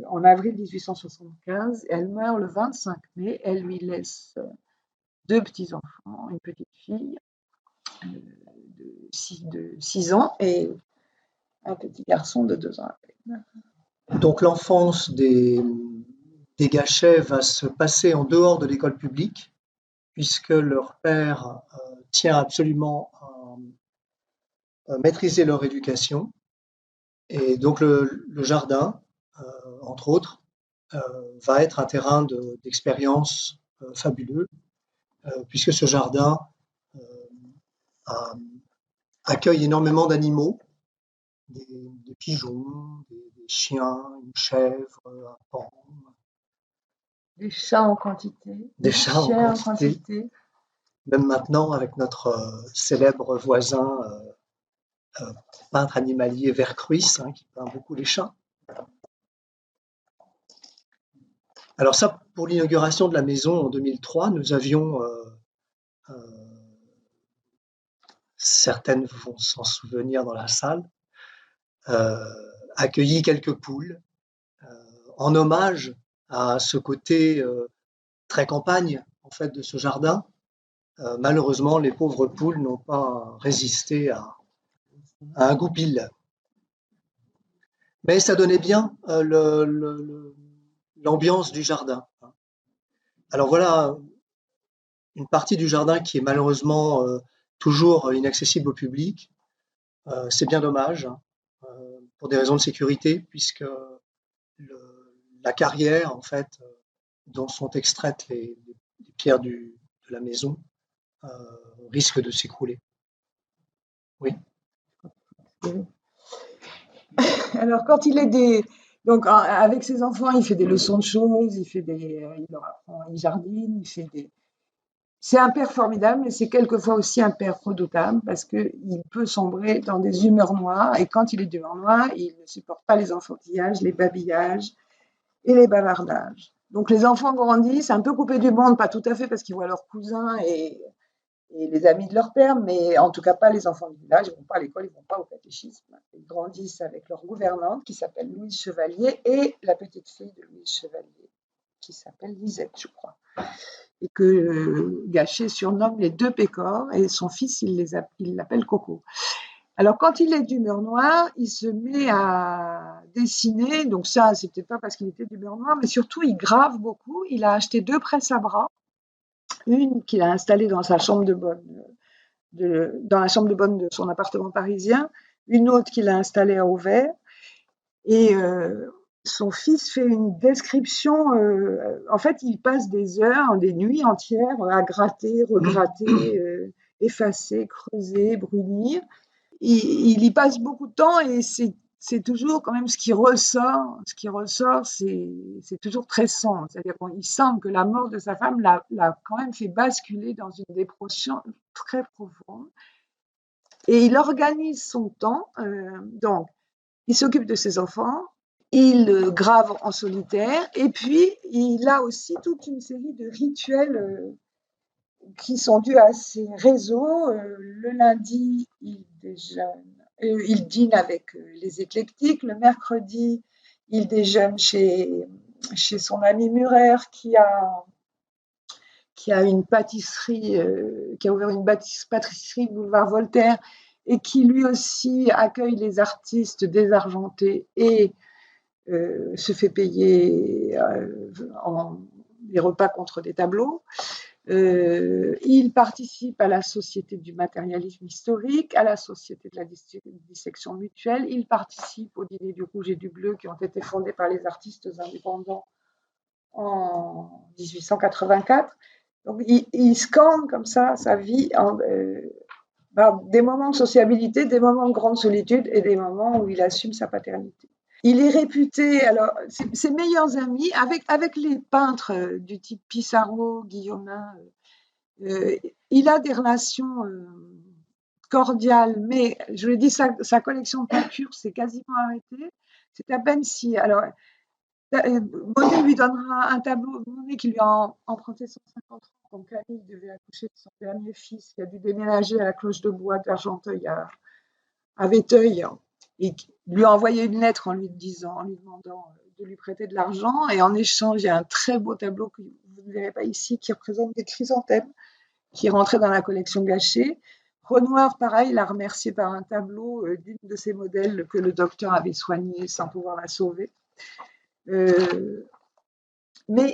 en avril 1875. Elle meurt le 25 mai. Elle lui laisse 2 petits-enfants, une petite fille de 6 ans et un petit garçon de 2 ans à peine. Donc l'enfance des Gachet va se passer en dehors de l'école publique, puisque leur père tient absolument à maîtriser leur éducation. Et donc le jardin, entre autres, va être un terrain d'expérience fabuleux, puisque ce jardin accueille énormément d'animaux, des pigeons, des chiens, une chèvre, un paon. Des chats en quantité, des chats en quantité. Même maintenant, avec notre célèbre voisin peintre animalier Vercruis, qui peint beaucoup les chats. Alors ça, pour l'inauguration de la maison en 2003, nous avions, certaines vont s'en souvenir dans la salle, accueilli quelques poules en hommage à ce côté très campagne en fait de ce jardin. Malheureusement, les pauvres poules n'ont pas résisté à un goupil. Mais ça donnait bien l'ambiance du jardin. Alors voilà une partie du jardin qui est malheureusement toujours inaccessible au public. C'est bien dommage, pour des raisons de sécurité, puisque la carrière, en fait, dont sont extraites les pierres de la maison, risque de s'écrouler. Oui. Alors, quand il est Donc, avec ses enfants, il fait des leçons de choses, il leur apprend, il jardine, c'est un père formidable, mais c'est quelquefois aussi un père redoutable parce qu'il peut sombrer dans des humeurs noires. Et quand il est d'humeur noire, il ne supporte pas les enfantillages, les babillages et les bavardages. Donc les enfants grandissent un peu coupés du monde, pas tout à fait parce qu'ils voient leurs cousins et les amis de leur père, mais en tout cas pas les enfants du village. Ils ne vont pas à l'école, ils ne vont pas au catéchisme. Ils grandissent avec leur gouvernante qui s'appelle Louise Chevalier et la petite fille de Louise Chevalier qui s'appelle Lisette, je crois. Et que Gachet surnomme les deux pécores, et son fils, il l'appelle Coco. Alors, quand il est d'humeur noire, il se met à dessiner. Donc ça, c'est peut-être pas parce qu'il était d'humeur noire, mais surtout, il grave beaucoup. Il a acheté 2 presses à bras, une qu'il a installée dans sa chambre de bonne, dans la chambre de bonne de son appartement parisien, une autre qu'il a installée à Auvers. Et son fils fait une description. En fait, il passe des heures, des nuits entières à gratter, regratter, effacer, creuser, brunir. Il y passe beaucoup de temps et c'est toujours quand même ce qui ressort. Ce qui ressort, c'est toujours très sombre. C'est-à-dire qu'il semble que la mort de sa femme l'a quand même fait basculer dans une dépression très profonde. Et il organise son temps. Donc, il s'occupe de ses enfants, il grave en solitaire, et puis il a aussi toute une série de rituels qui sont dus à ses réseaux. Le lundi, il déjeune, il dîne avec les éclectiques. Le mercredi, il déjeune chez son ami Murer qui a une pâtisserie, qui a ouvert une pâtisserie boulevard Voltaire et qui lui aussi accueille les artistes désargentés et se fait payer des repas contre des tableaux. Il participe à la Société du matérialisme historique, à la Société de la dissection mutuelle. Il participe au dîner du rouge et du bleu qui ont été fondés par les artistes indépendants en 1884. Donc, il scanne comme ça sa vie des moments de sociabilité, des moments de grande solitude et des moments où il assume sa paternité. Il est réputé, alors, ses meilleurs amis, avec les peintres du type Pissarro, Guillaumin, il a des relations cordiales, mais je l'ai dit, sa collection de peintures s'est quasiment arrêtée. C'est à peine si. Alors, Monet lui donnera un tableau, Monet qui lui a emprunté 150 francs quand Camille devait accoucher de son dernier fils, qui a dû déménager à la Cloche de Bois d'Argenteuil à Véteuil, et lui a envoyé une lettre en lui demandant de lui prêter de l'argent, et en échange, il y a un très beau tableau que vous ne verrez pas ici, qui représente des chrysanthèmes, qui est rentré dans la collection Gachet. Renoir, pareil, l'a remercié par un tableau d'une de ses modèles que le docteur avait soignée sans pouvoir la sauver. Mais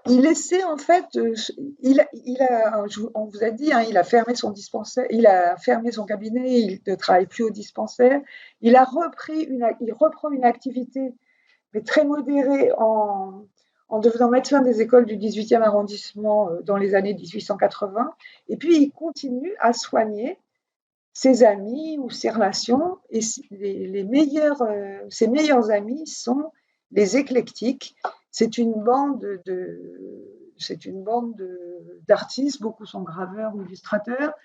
il essaie en fait, on vous a dit, hein, il a fermé son dispensaire, il a fermé son cabinet, il ne travaille plus au dispensaire. Il reprend une activité, mais très modérée, en devenant médecin des écoles du 18e arrondissement dans les années 1880. Et puis il continue à soigner ses amis ou ses relations. Et ses meilleurs amis sont les éclectiques. C'est une bande d'artistes, beaucoup sont graveurs ou illustrateurs,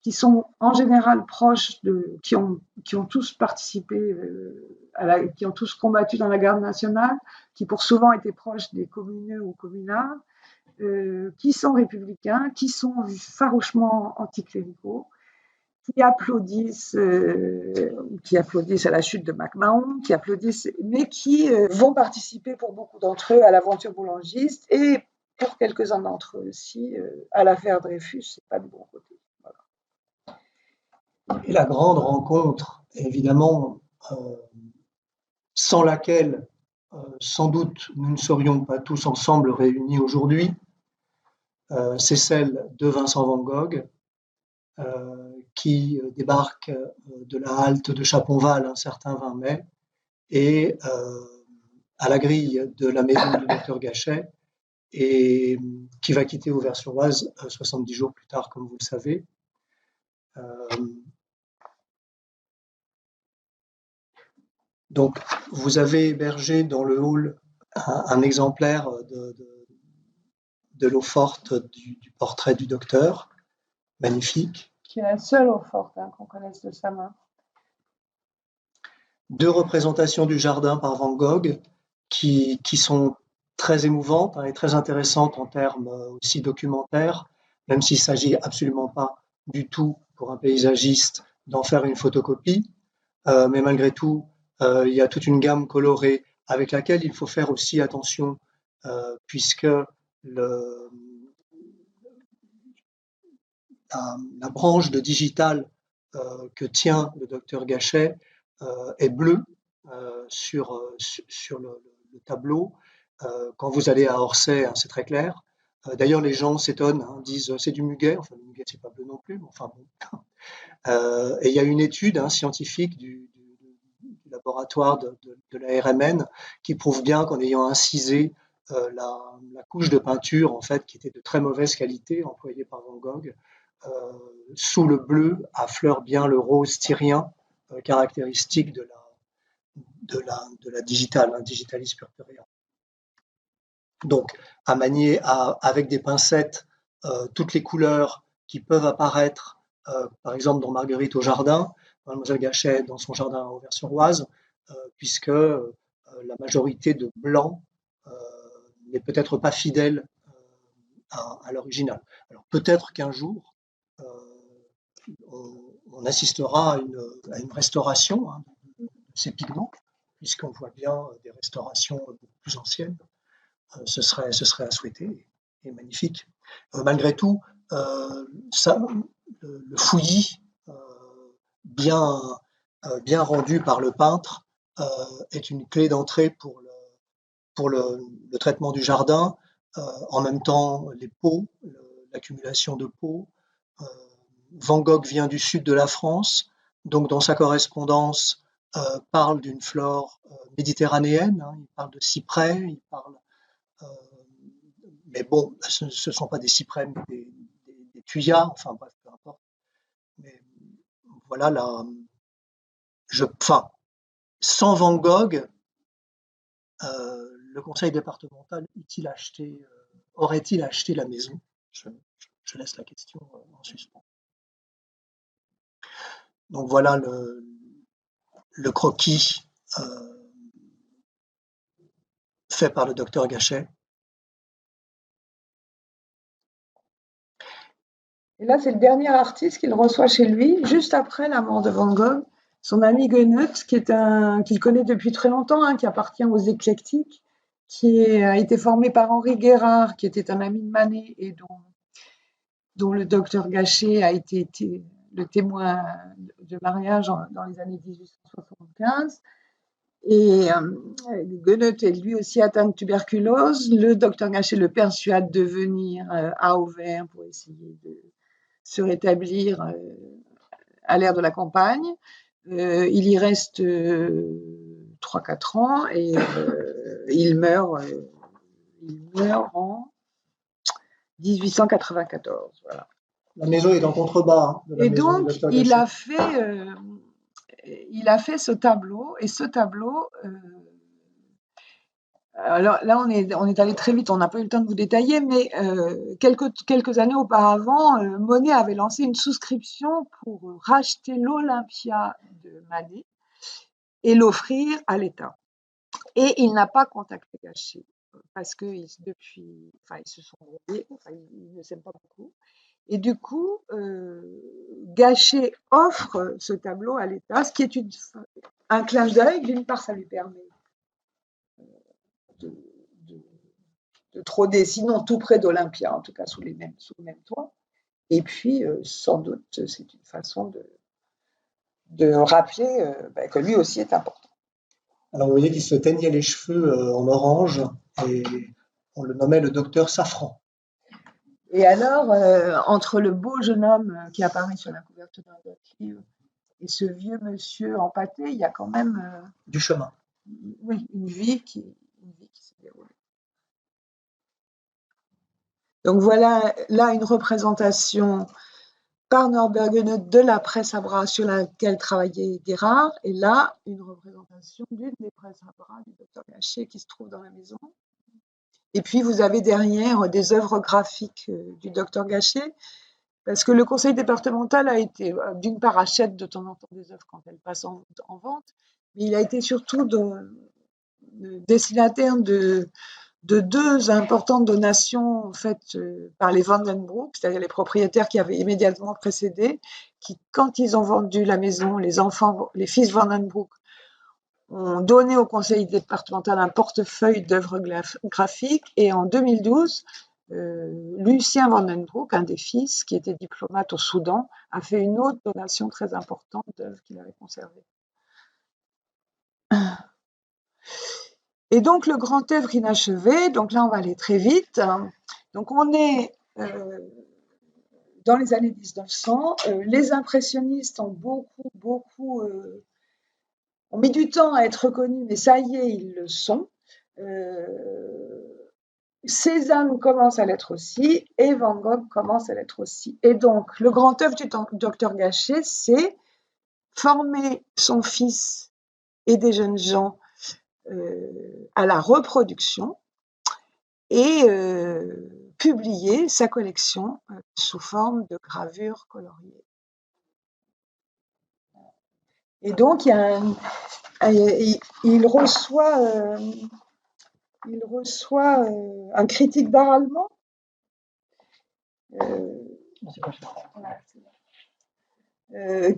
qui sont en général proches qui ont tous participé, qui ont tous combattu dans la garde nationale, qui pour souvent étaient proches des communeux ou communards, qui sont républicains, qui sont farouchement anticléricaux, qui applaudissent à la chute de MacMahon, mais qui vont participer pour beaucoup d'entre eux à l'aventure boulangiste et pour quelques-uns d'entre eux aussi à l'affaire Dreyfus. C'est pas du bon côté. Voilà. Et la grande rencontre, évidemment, sans laquelle sans doute nous ne serions pas tous ensemble réunis aujourd'hui, c'est celle de Vincent van Gogh, qui débarque de la halte de Chaponval un certain 20 mai et à la grille de la maison du docteur Gachet, et qui va quitter Auvers-sur-Oise 70 jours plus tard, comme vous le savez. Donc, vous avez hébergé dans le hall un exemplaire de l'eau-forte du portrait du docteur, magnifique. Qui est la seule eau-forte qu'on connaisse de sa main. 2 représentations du jardin par Van Gogh qui sont très émouvantes et très intéressantes en termes aussi documentaires, même s'il ne s'agit absolument pas du tout pour un paysagiste d'en faire une photocopie. Mais malgré tout, il y a toute une gamme colorée avec laquelle il faut faire aussi attention, puisque le, la branche de digital que tient le docteur Gachet est bleue sur le tableau. Quand vous allez à Orsay, hein, c'est très clair. D'ailleurs, les gens s'étonnent, hein, disent c'est du muguet. Enfin, le muguet, c'est pas bleu non plus, mais enfin bon. Et il y a une étude scientifique du laboratoire de la RMN qui prouve bien qu'en ayant incisé la couche de peinture, en fait, qui était de très mauvaise qualité, employée par Van Gogh, sous le bleu affleure bien le rose tyrien, caractéristique de la digitale, digitalis purpurea. Donc, à manier avec des pincettes toutes les couleurs qui peuvent apparaître, par exemple dans Marguerite au jardin, Mademoiselle Gachet dans son jardin à Auvers-sur-Oise, puisque la majorité de blanc n'est peut-être pas fidèle à l'original. Alors peut-être qu'un jour, on assistera à une restauration de ces pigments, puisqu'on voit bien des restaurations beaucoup plus anciennes. Ce serait à souhaiter et magnifique. Malgré tout, le fouillis bien rendu par le peintre est une clé d'entrée pour le traitement du jardin. En même temps, les pots, l'accumulation de pots. Van Gogh vient du sud de la France, donc dans sa correspondance parle d'une flore méditerranéenne, hein, il parle de cyprès, il parle mais bon, ce ne sont pas des cyprès, mais des thuyas, enfin bref, peu importe. Mais voilà, sans Van Gogh, le conseil départemental aurait-il acheté la maison? Je laisse la question en suspens. Donc voilà le croquis fait par le docteur Gachet. Et là, c'est le dernier artiste qu'il reçoit chez lui, juste après la mort de Van Gogh. Son ami Goenet, qu'il connaît depuis très longtemps, hein, qui appartient aux éclectiques, a été formé par Henri Guérard, qui était un ami de Manet et dont le docteur Gachet a été le témoin de mariage dans les années 1875. Et Goenet est lui aussi atteint de tuberculose. Le docteur Gachet le persuade de venir à Auvers pour essayer de se rétablir à l'ère de la campagne. Il y reste 3-4 ans et il meurt en 1894. Voilà. La maison est en contrebas. Et donc, il a fait ce tableau, et ce tableau, alors là, on est allé très vite, on n'a pas eu le temps de vous détailler, mais quelques années auparavant, Monet avait lancé une souscription pour racheter l'Olympia de Manet et l'offrir à l'État. Et il n'a pas contacté Gachet parce que depuis, ils se sont brouillés, ils ne s'aiment pas beaucoup. Et du coup, Gachet offre ce tableau à l'État, ce qui est un clin d'œil. D'une part, ça lui permet de trôner, sinon tout près d'Olympia, en tout cas sous le même toit. Et puis, sans doute, c'est une façon de rappeler que lui aussi est important. Alors, vous voyez qu'il se teignait les cheveux en orange et on le nommait le docteur Safran. Et alors, entre le beau jeune homme qui apparaît sur la couverture d'un livre et ce vieux monsieur empâté, il y a quand même du chemin. Oui, une vie qui s'est déroulée. Donc voilà, là, une représentation par Norbergen de la presse à bras sur laquelle travaillait Guérard, et là, une représentation d'une des presses à bras du docteur Gachet qui se trouve dans la maison. Et puis, vous avez derrière des œuvres graphiques du docteur Gachet, parce que le conseil départemental a été, d'une part, achète de temps en temps des œuvres quand elles passent en vente, mais il a été surtout destinataire de deux importantes donations faites par les Van den Broek, c'est-à-dire les propriétaires qui avaient immédiatement précédé, qui, quand ils ont vendu la maison, les fils Van den Broek, ont donné au conseil départemental un portefeuille d'œuvres graphiques, et en 2012, Lucien Van den Broek, un des fils, qui était diplomate au Soudan, a fait une autre donation très importante d'œuvres qu'il avait conservées. Et donc, le grand œuvre inachevé, donc là, on va aller très vite. Donc, on est dans les années 1900. Les impressionnistes ont ont mis du temps à être reconnus, mais ça y est, ils le sont. Cézanne commence à l'être aussi, et Van Gogh commence à l'être aussi. Et donc, le grand œuvre du docteur Gachet, c'est former son fils et des jeunes gens à la reproduction et publier sa collection sous forme de gravures coloriées. Et donc, il reçoit un critique d'art allemand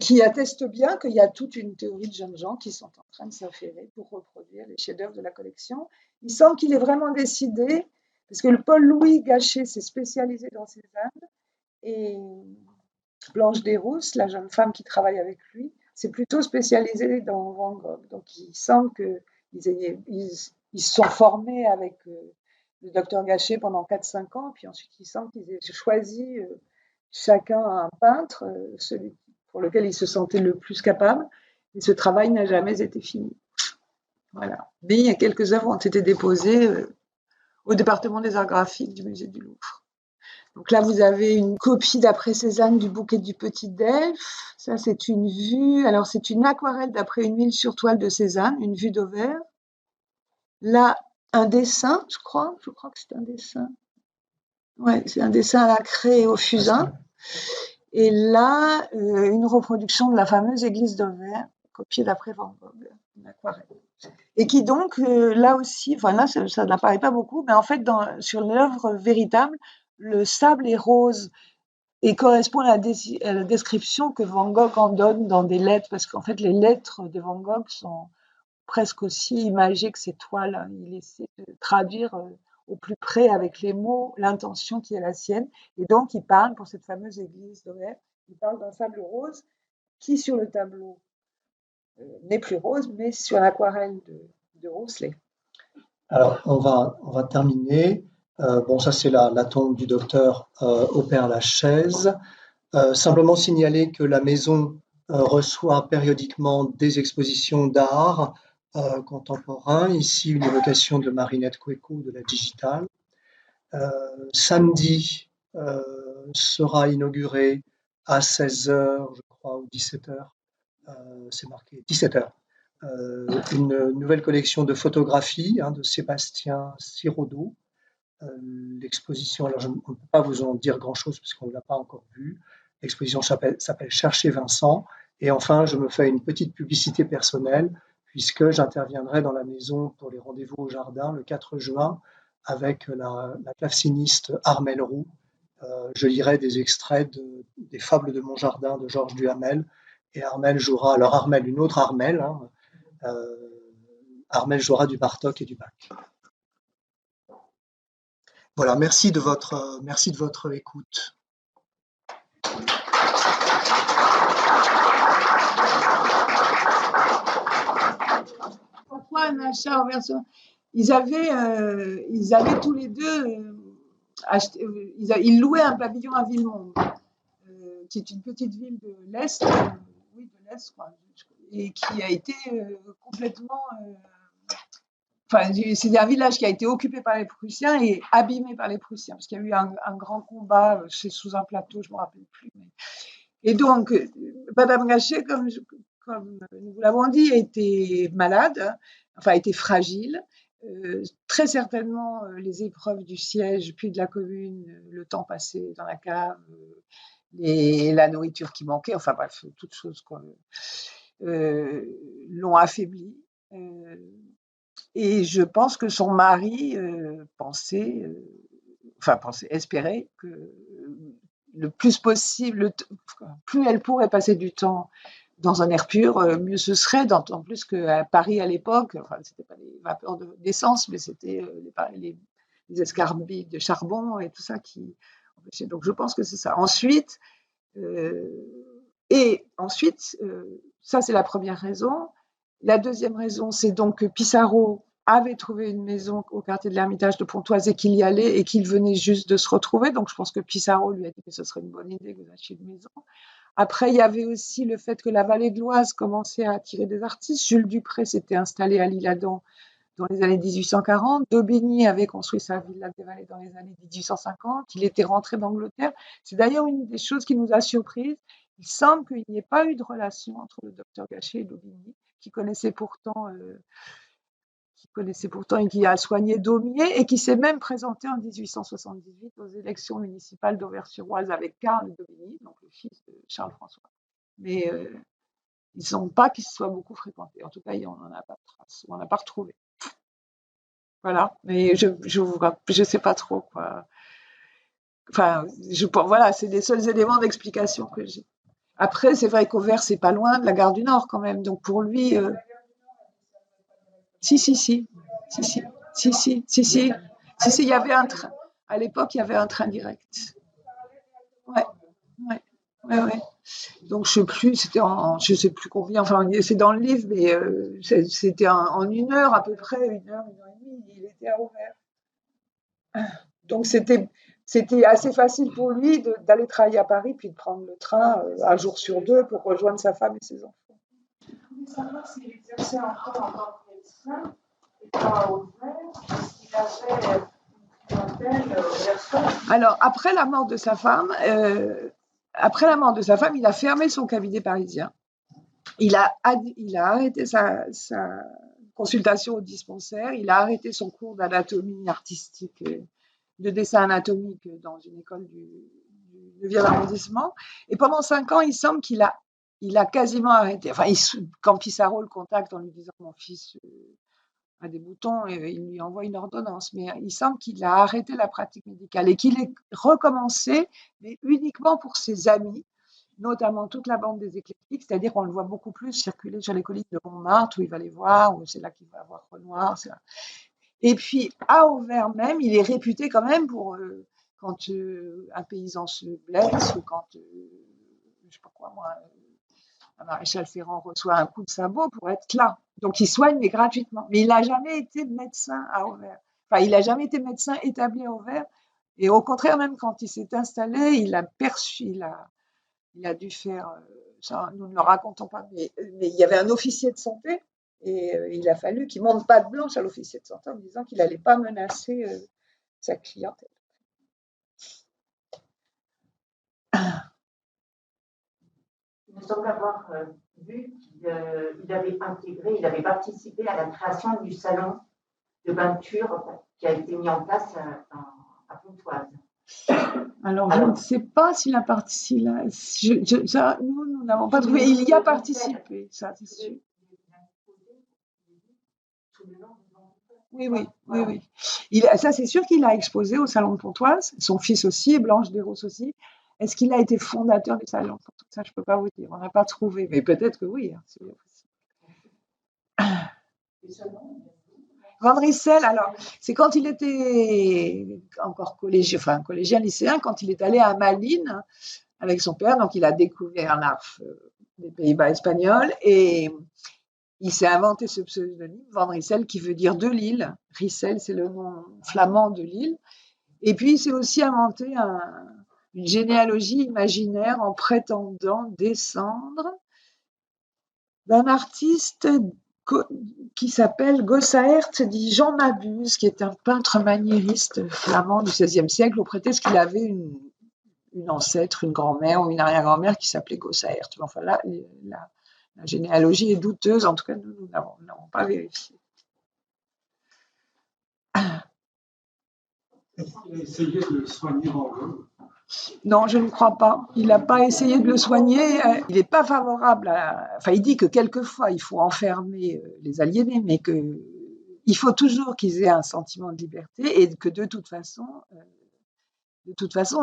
qui atteste bien qu'il y a toute une théorie de jeunes gens qui sont en train de s'affairer pour reproduire les chefs-d'œuvre de la collection. Il semble qu'il est vraiment décidé, parce que le Paul-Louis Gachet s'est spécialisé dans Cézanne, et Blanche Desrousses, la jeune femme qui travaille avec lui, s'est plutôt spécialisée dans Van Gogh. Donc il semble qu'ils se sont formés avec le docteur Gachet pendant 4-5 ans, puis ensuite il semble qu'ils aient choisi chacun un peintre, celui pour lequel ils se sentaient le plus capables, et ce travail n'a jamais été fini. Voilà. Mais il y a quelques œuvres ont été déposées au département des arts graphiques du musée du Louvre. Donc là, vous avez une copie d'après Cézanne du bouquet du Petit Delphes. Ça, c'est une vue. Alors, c'est une aquarelle d'après une huile sur toile de Cézanne, une vue d'Auvers. Là, un dessin, je crois que c'est un dessin. Ouais, c'est un dessin à la craie et au fusain. Et là, une reproduction de la fameuse église d'Auvers, copiée d'après Van Gogh, une aquarelle. Et qui donc, là aussi, enfin là, ça n'apparaît pas beaucoup, mais en fait, sur l'œuvre véritable, le sable est rose et correspond à la description que Van Gogh en donne dans des lettres, parce qu'en fait, les lettres de Van Gogh sont presque aussi imagées que ces toiles. Il essaie de traduire au plus près avec les mots l'intention qui est la sienne. Et donc, il parle, pour cette fameuse église d'Auvers, il parle d'un sable rose qui, sur le tableau, n'est plus rose, mais sur l'aquarelle de Rousselet. Alors, on va terminer. Bon, ça, c'est la tombe du docteur au Père-Lachaise. Simplement signaler que la maison reçoit périodiquement des expositions d'art contemporain. Ici, une évocation de Marinette Kouekou de la Digitale. Samedi sera inauguré à 16h, je crois, ou 17h. C'est marqué 17h. Une nouvelle collection de photographies de Sébastien Sirodeau. L'exposition, alors je ne peux pas vous en dire grand-chose parce qu'on ne l'a pas encore vue. L'exposition s'appelle Chercher Vincent. Et enfin, je me fais une petite publicité personnelle puisque j'interviendrai dans la maison pour les rendez-vous au jardin le 4 juin avec la claveciniste Armelle Roux. Je lirai des extraits des Fables de mon jardin de Georges Duhamel. Et Armelle jouera, alors Armelle, une autre Armelle, Armelle jouera du Bartók et du Bach. Voilà, merci de votre écoute. Pourquoi un achat en version? Ils avaient tous les deux acheté, ils louaient un pavillon à Villemont, qui est une petite ville de l'Est, oui, de l'Est, je crois, et qui a été complètement. Enfin, c'est un village qui a été occupé par les Prussiens et abîmé par les Prussiens, parce qu'il y a eu un grand combat sous un plateau, je ne me rappelle plus. Et donc, Madame Gachet, comme nous vous l'avons dit, était malade, enfin était fragile. Très certainement, les épreuves du siège, puis de la Commune, le temps passé dans la cave, la nourriture qui manquait, enfin bref, toutes choses l'ont affaiblie. Et je pense que son mari espérait que le plus possible, plus elle pourrait passer du temps dans un air pur, mieux ce serait, d'autant plus qu'à Paris à l'époque, enfin, c'était pas les vapeurs d'essence, mais c'était les escarbilles de charbon et tout ça qui empêchaient. Donc je pense que c'est ça. Ensuite, ça c'est la première raison. La deuxième raison, c'est donc que Pissarro avait trouvé une maison au quartier de l'Ermitage de Pontoise et qu'il y allait et qu'il venait juste de se retrouver. Donc, je pense que Pissarro lui a dit que ce serait une bonne idée que vous achetiez une maison. Après, il y avait aussi le fait que la vallée de l'Oise commençait à attirer des artistes. Jules Dupré s'était installé à l'Isle-Adam dans les années 1840. Daubigny avait construit sa villa des Vallées dans les années 1850. Il était rentré d'Angleterre. C'est d'ailleurs une des choses qui nous a surprises. Il semble qu'il n'y ait pas eu de relation entre le docteur Gachet et Daubigny, qui connaissait pourtant et qui a soigné Daumier et qui s'est même présenté en 1878 aux élections municipales d'Auvers-sur-Oise avec Karl Daubigny, donc le fils de Charles-François. Mais il ne semble pas qu'ils se soient beaucoup fréquentés. En tout cas, on n'en a pas de trace, on n'en a pas retrouvé. Voilà, mais je sais pas trop quoi. Enfin, voilà, c'est les seuls éléments d'explication que j'ai. Après, c'est vrai qu'Auvers, c'est pas loin de la gare du Nord quand même, donc pour lui, si, il y avait un train. À l'époque, il y avait un train direct. Ouais, ouais, ouais, ouais. Donc je sais plus, je sais plus combien. Enfin, c'est dans le livre, mais c'était en 1 heure à peu près, 1 heure et demie. Il était à Auvers. Donc c'était assez facile pour lui d'aller travailler à Paris puis de prendre le train un jour sur 2 pour rejoindre sa femme et ses enfants. Je voulais savoir s'il exerçait encore en tant que médecin et pas à Auvers, est-ce qu'il avait une clientèle. Alors après la mort de sa femme, il a fermé son cabinet parisien. Il a arrêté sa consultation au dispensaire, il a arrêté son cours d'anatomie artistique, de dessin anatomique dans une école du 9e arrondissement. Et pendant 5 ans, il semble qu'il a quasiment arrêté. Enfin, quand Pissarro le contacte en lui disant « Mon fils a des boutons », il lui envoie une ordonnance. Mais il semble qu'il a arrêté la pratique médicale et qu'il ait recommencé, mais uniquement pour ses amis, notamment toute la bande des éclectiques, c'est-à-dire qu'on le voit beaucoup plus circuler sur les collines de Montmartre, où il va les voir, où c'est là qu'il va voir Renoir. Et puis, à Auvers même, il est réputé quand même pour, quand un paysan se blesse, ou quand, je sais pas quoi, moi, un maréchal Ferrand reçoit un coup de sabot pour être là. Donc, il soigne, mais gratuitement. Mais il n'a jamais été médecin à Auvers. Enfin, il n'a jamais été médecin établi à Auvers. Et au contraire, même quand il s'est installé, il a dû faire, ça nous ne le racontons pas, mais il y avait un officier de santé et il a fallu qu'il monte patte blanche à l'officier de santé en disant qu'il n'allait pas menacer sa clientèle. Il me semble avoir vu qu'il avait participé à la création du salon de peinture qui a été mis en place à Pontoise. Alors, je ne sais pas s'il a participé. Nous n'avons pas trouvé. Il y a participé, ça, c'est sûr. Oui. Ça, c'est sûr qu'il a exposé au Salon de Pontoise. Son fils aussi, et Blanche Desrosses aussi. Est-ce qu'il a été fondateur du Salon de Pontoise? Ça, je ne peux pas vous dire. On n'a pas trouvé. Mais peut-être que oui. Hein, c'est bien possible. Van Rissel, alors, c'est quand il était encore collégien, lycéen, quand il est allé à Malines avec son père. Donc, il a découvert l'art des Pays-Bas espagnols et il s'est inventé ce pseudonyme, Van Rissel, qui veut dire de l'île. Rissel, c'est le nom flamand de l'île. Et puis, il s'est aussi inventé une généalogie imaginaire en prétendant descendre d'un artiste qui s'appelle Gossaert, dit Jean Mabuse, qui est un peintre maniériste flamand du XVIe siècle, au prétexte qu'il avait une ancêtre, une grand-mère ou une arrière-grand-mère qui s'appelait Gossaert. Enfin là, la généalogie est douteuse, en tout cas, nous n'avons pas vérifié. Est-ce qu'il a essayé de le soigner Van Gogh? Non, je ne crois pas. Il n'a pas essayé de le soigner. Il n'est pas favorable à... Enfin, il dit que quelquefois, il faut enfermer les aliénés, mais qu'il faut toujours qu'ils aient un sentiment de liberté et que de toute façon,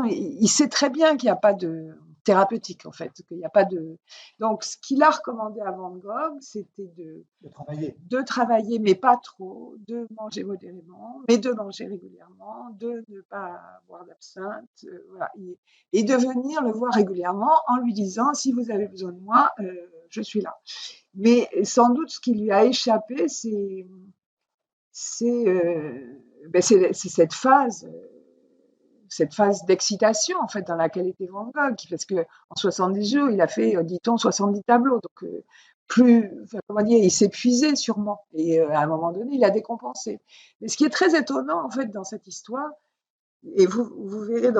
il sait très bien qu'il n'y a pas de thérapeutique, en fait, qu'il n'y a pas de... Donc, ce qu'il a recommandé à Van Gogh, c'était de travailler, mais pas trop, de manger modérément, mais de manger régulièrement, de ne pas boire d'absinthe, voilà, et de venir le voir régulièrement en lui disant, si vous avez besoin de moi, je suis là. Mais sans doute, ce qui lui a échappé, c'est cette phase d'excitation, en fait, dans laquelle était Van Gogh, parce qu'en 70 jours, il a fait, dit-on, 70 tableaux. Donc, il s'épuisait sûrement. Et à un moment donné, il a décompensé. Mais ce qui est très étonnant, en fait, dans cette histoire, et vous verrez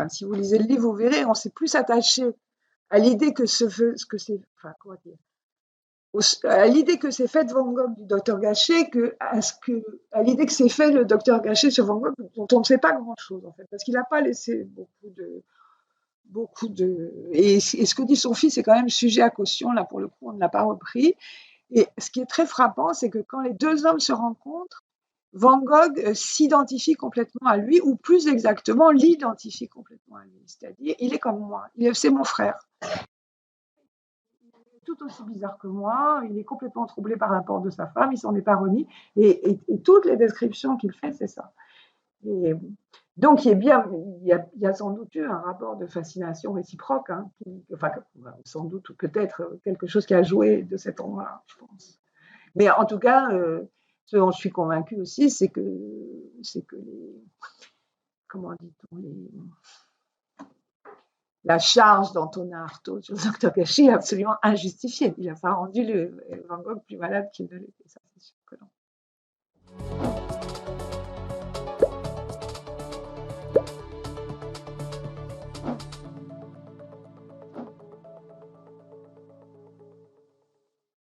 si vous lisez le livre, vous verrez, on s'est plus attaché à l'idée que à l'idée que s'est faite Van Gogh du docteur Gachet à l'idée que s'est fait le docteur Gachet sur Van Gogh, dont on ne sait pas grand-chose, en fait, parce qu'il n'a pas laissé beaucoup de... Et ce que dit son fils est quand même sujet à caution, là, pour le coup, on ne l'a pas repris. Et ce qui est très frappant, c'est que quand les deux hommes se rencontrent, Van Gogh s'identifie complètement à lui, ou plus exactement, l'identifie complètement à lui. C'est-à-dire, il est comme moi, c'est mon frère. Tout aussi bizarre que moi, il est complètement troublé par la mort de sa femme, il s'en est pas remis, et toutes les descriptions qu'il fait, c'est ça. Et donc, il y a sans doute eu un rapport de fascination réciproque, hein, sans doute, ou peut-être quelque chose qui a joué de cet endroit-là, je pense. Mais en tout cas, ce dont je suis convaincue aussi, c'est que comment dit-on, la charge d'Antonin Artaud sur le docteur Gachet est absolument injustifiée. Il n'a pas rendu le Van Gogh plus malade qu'il ne l'était, ça c'est sûr que non.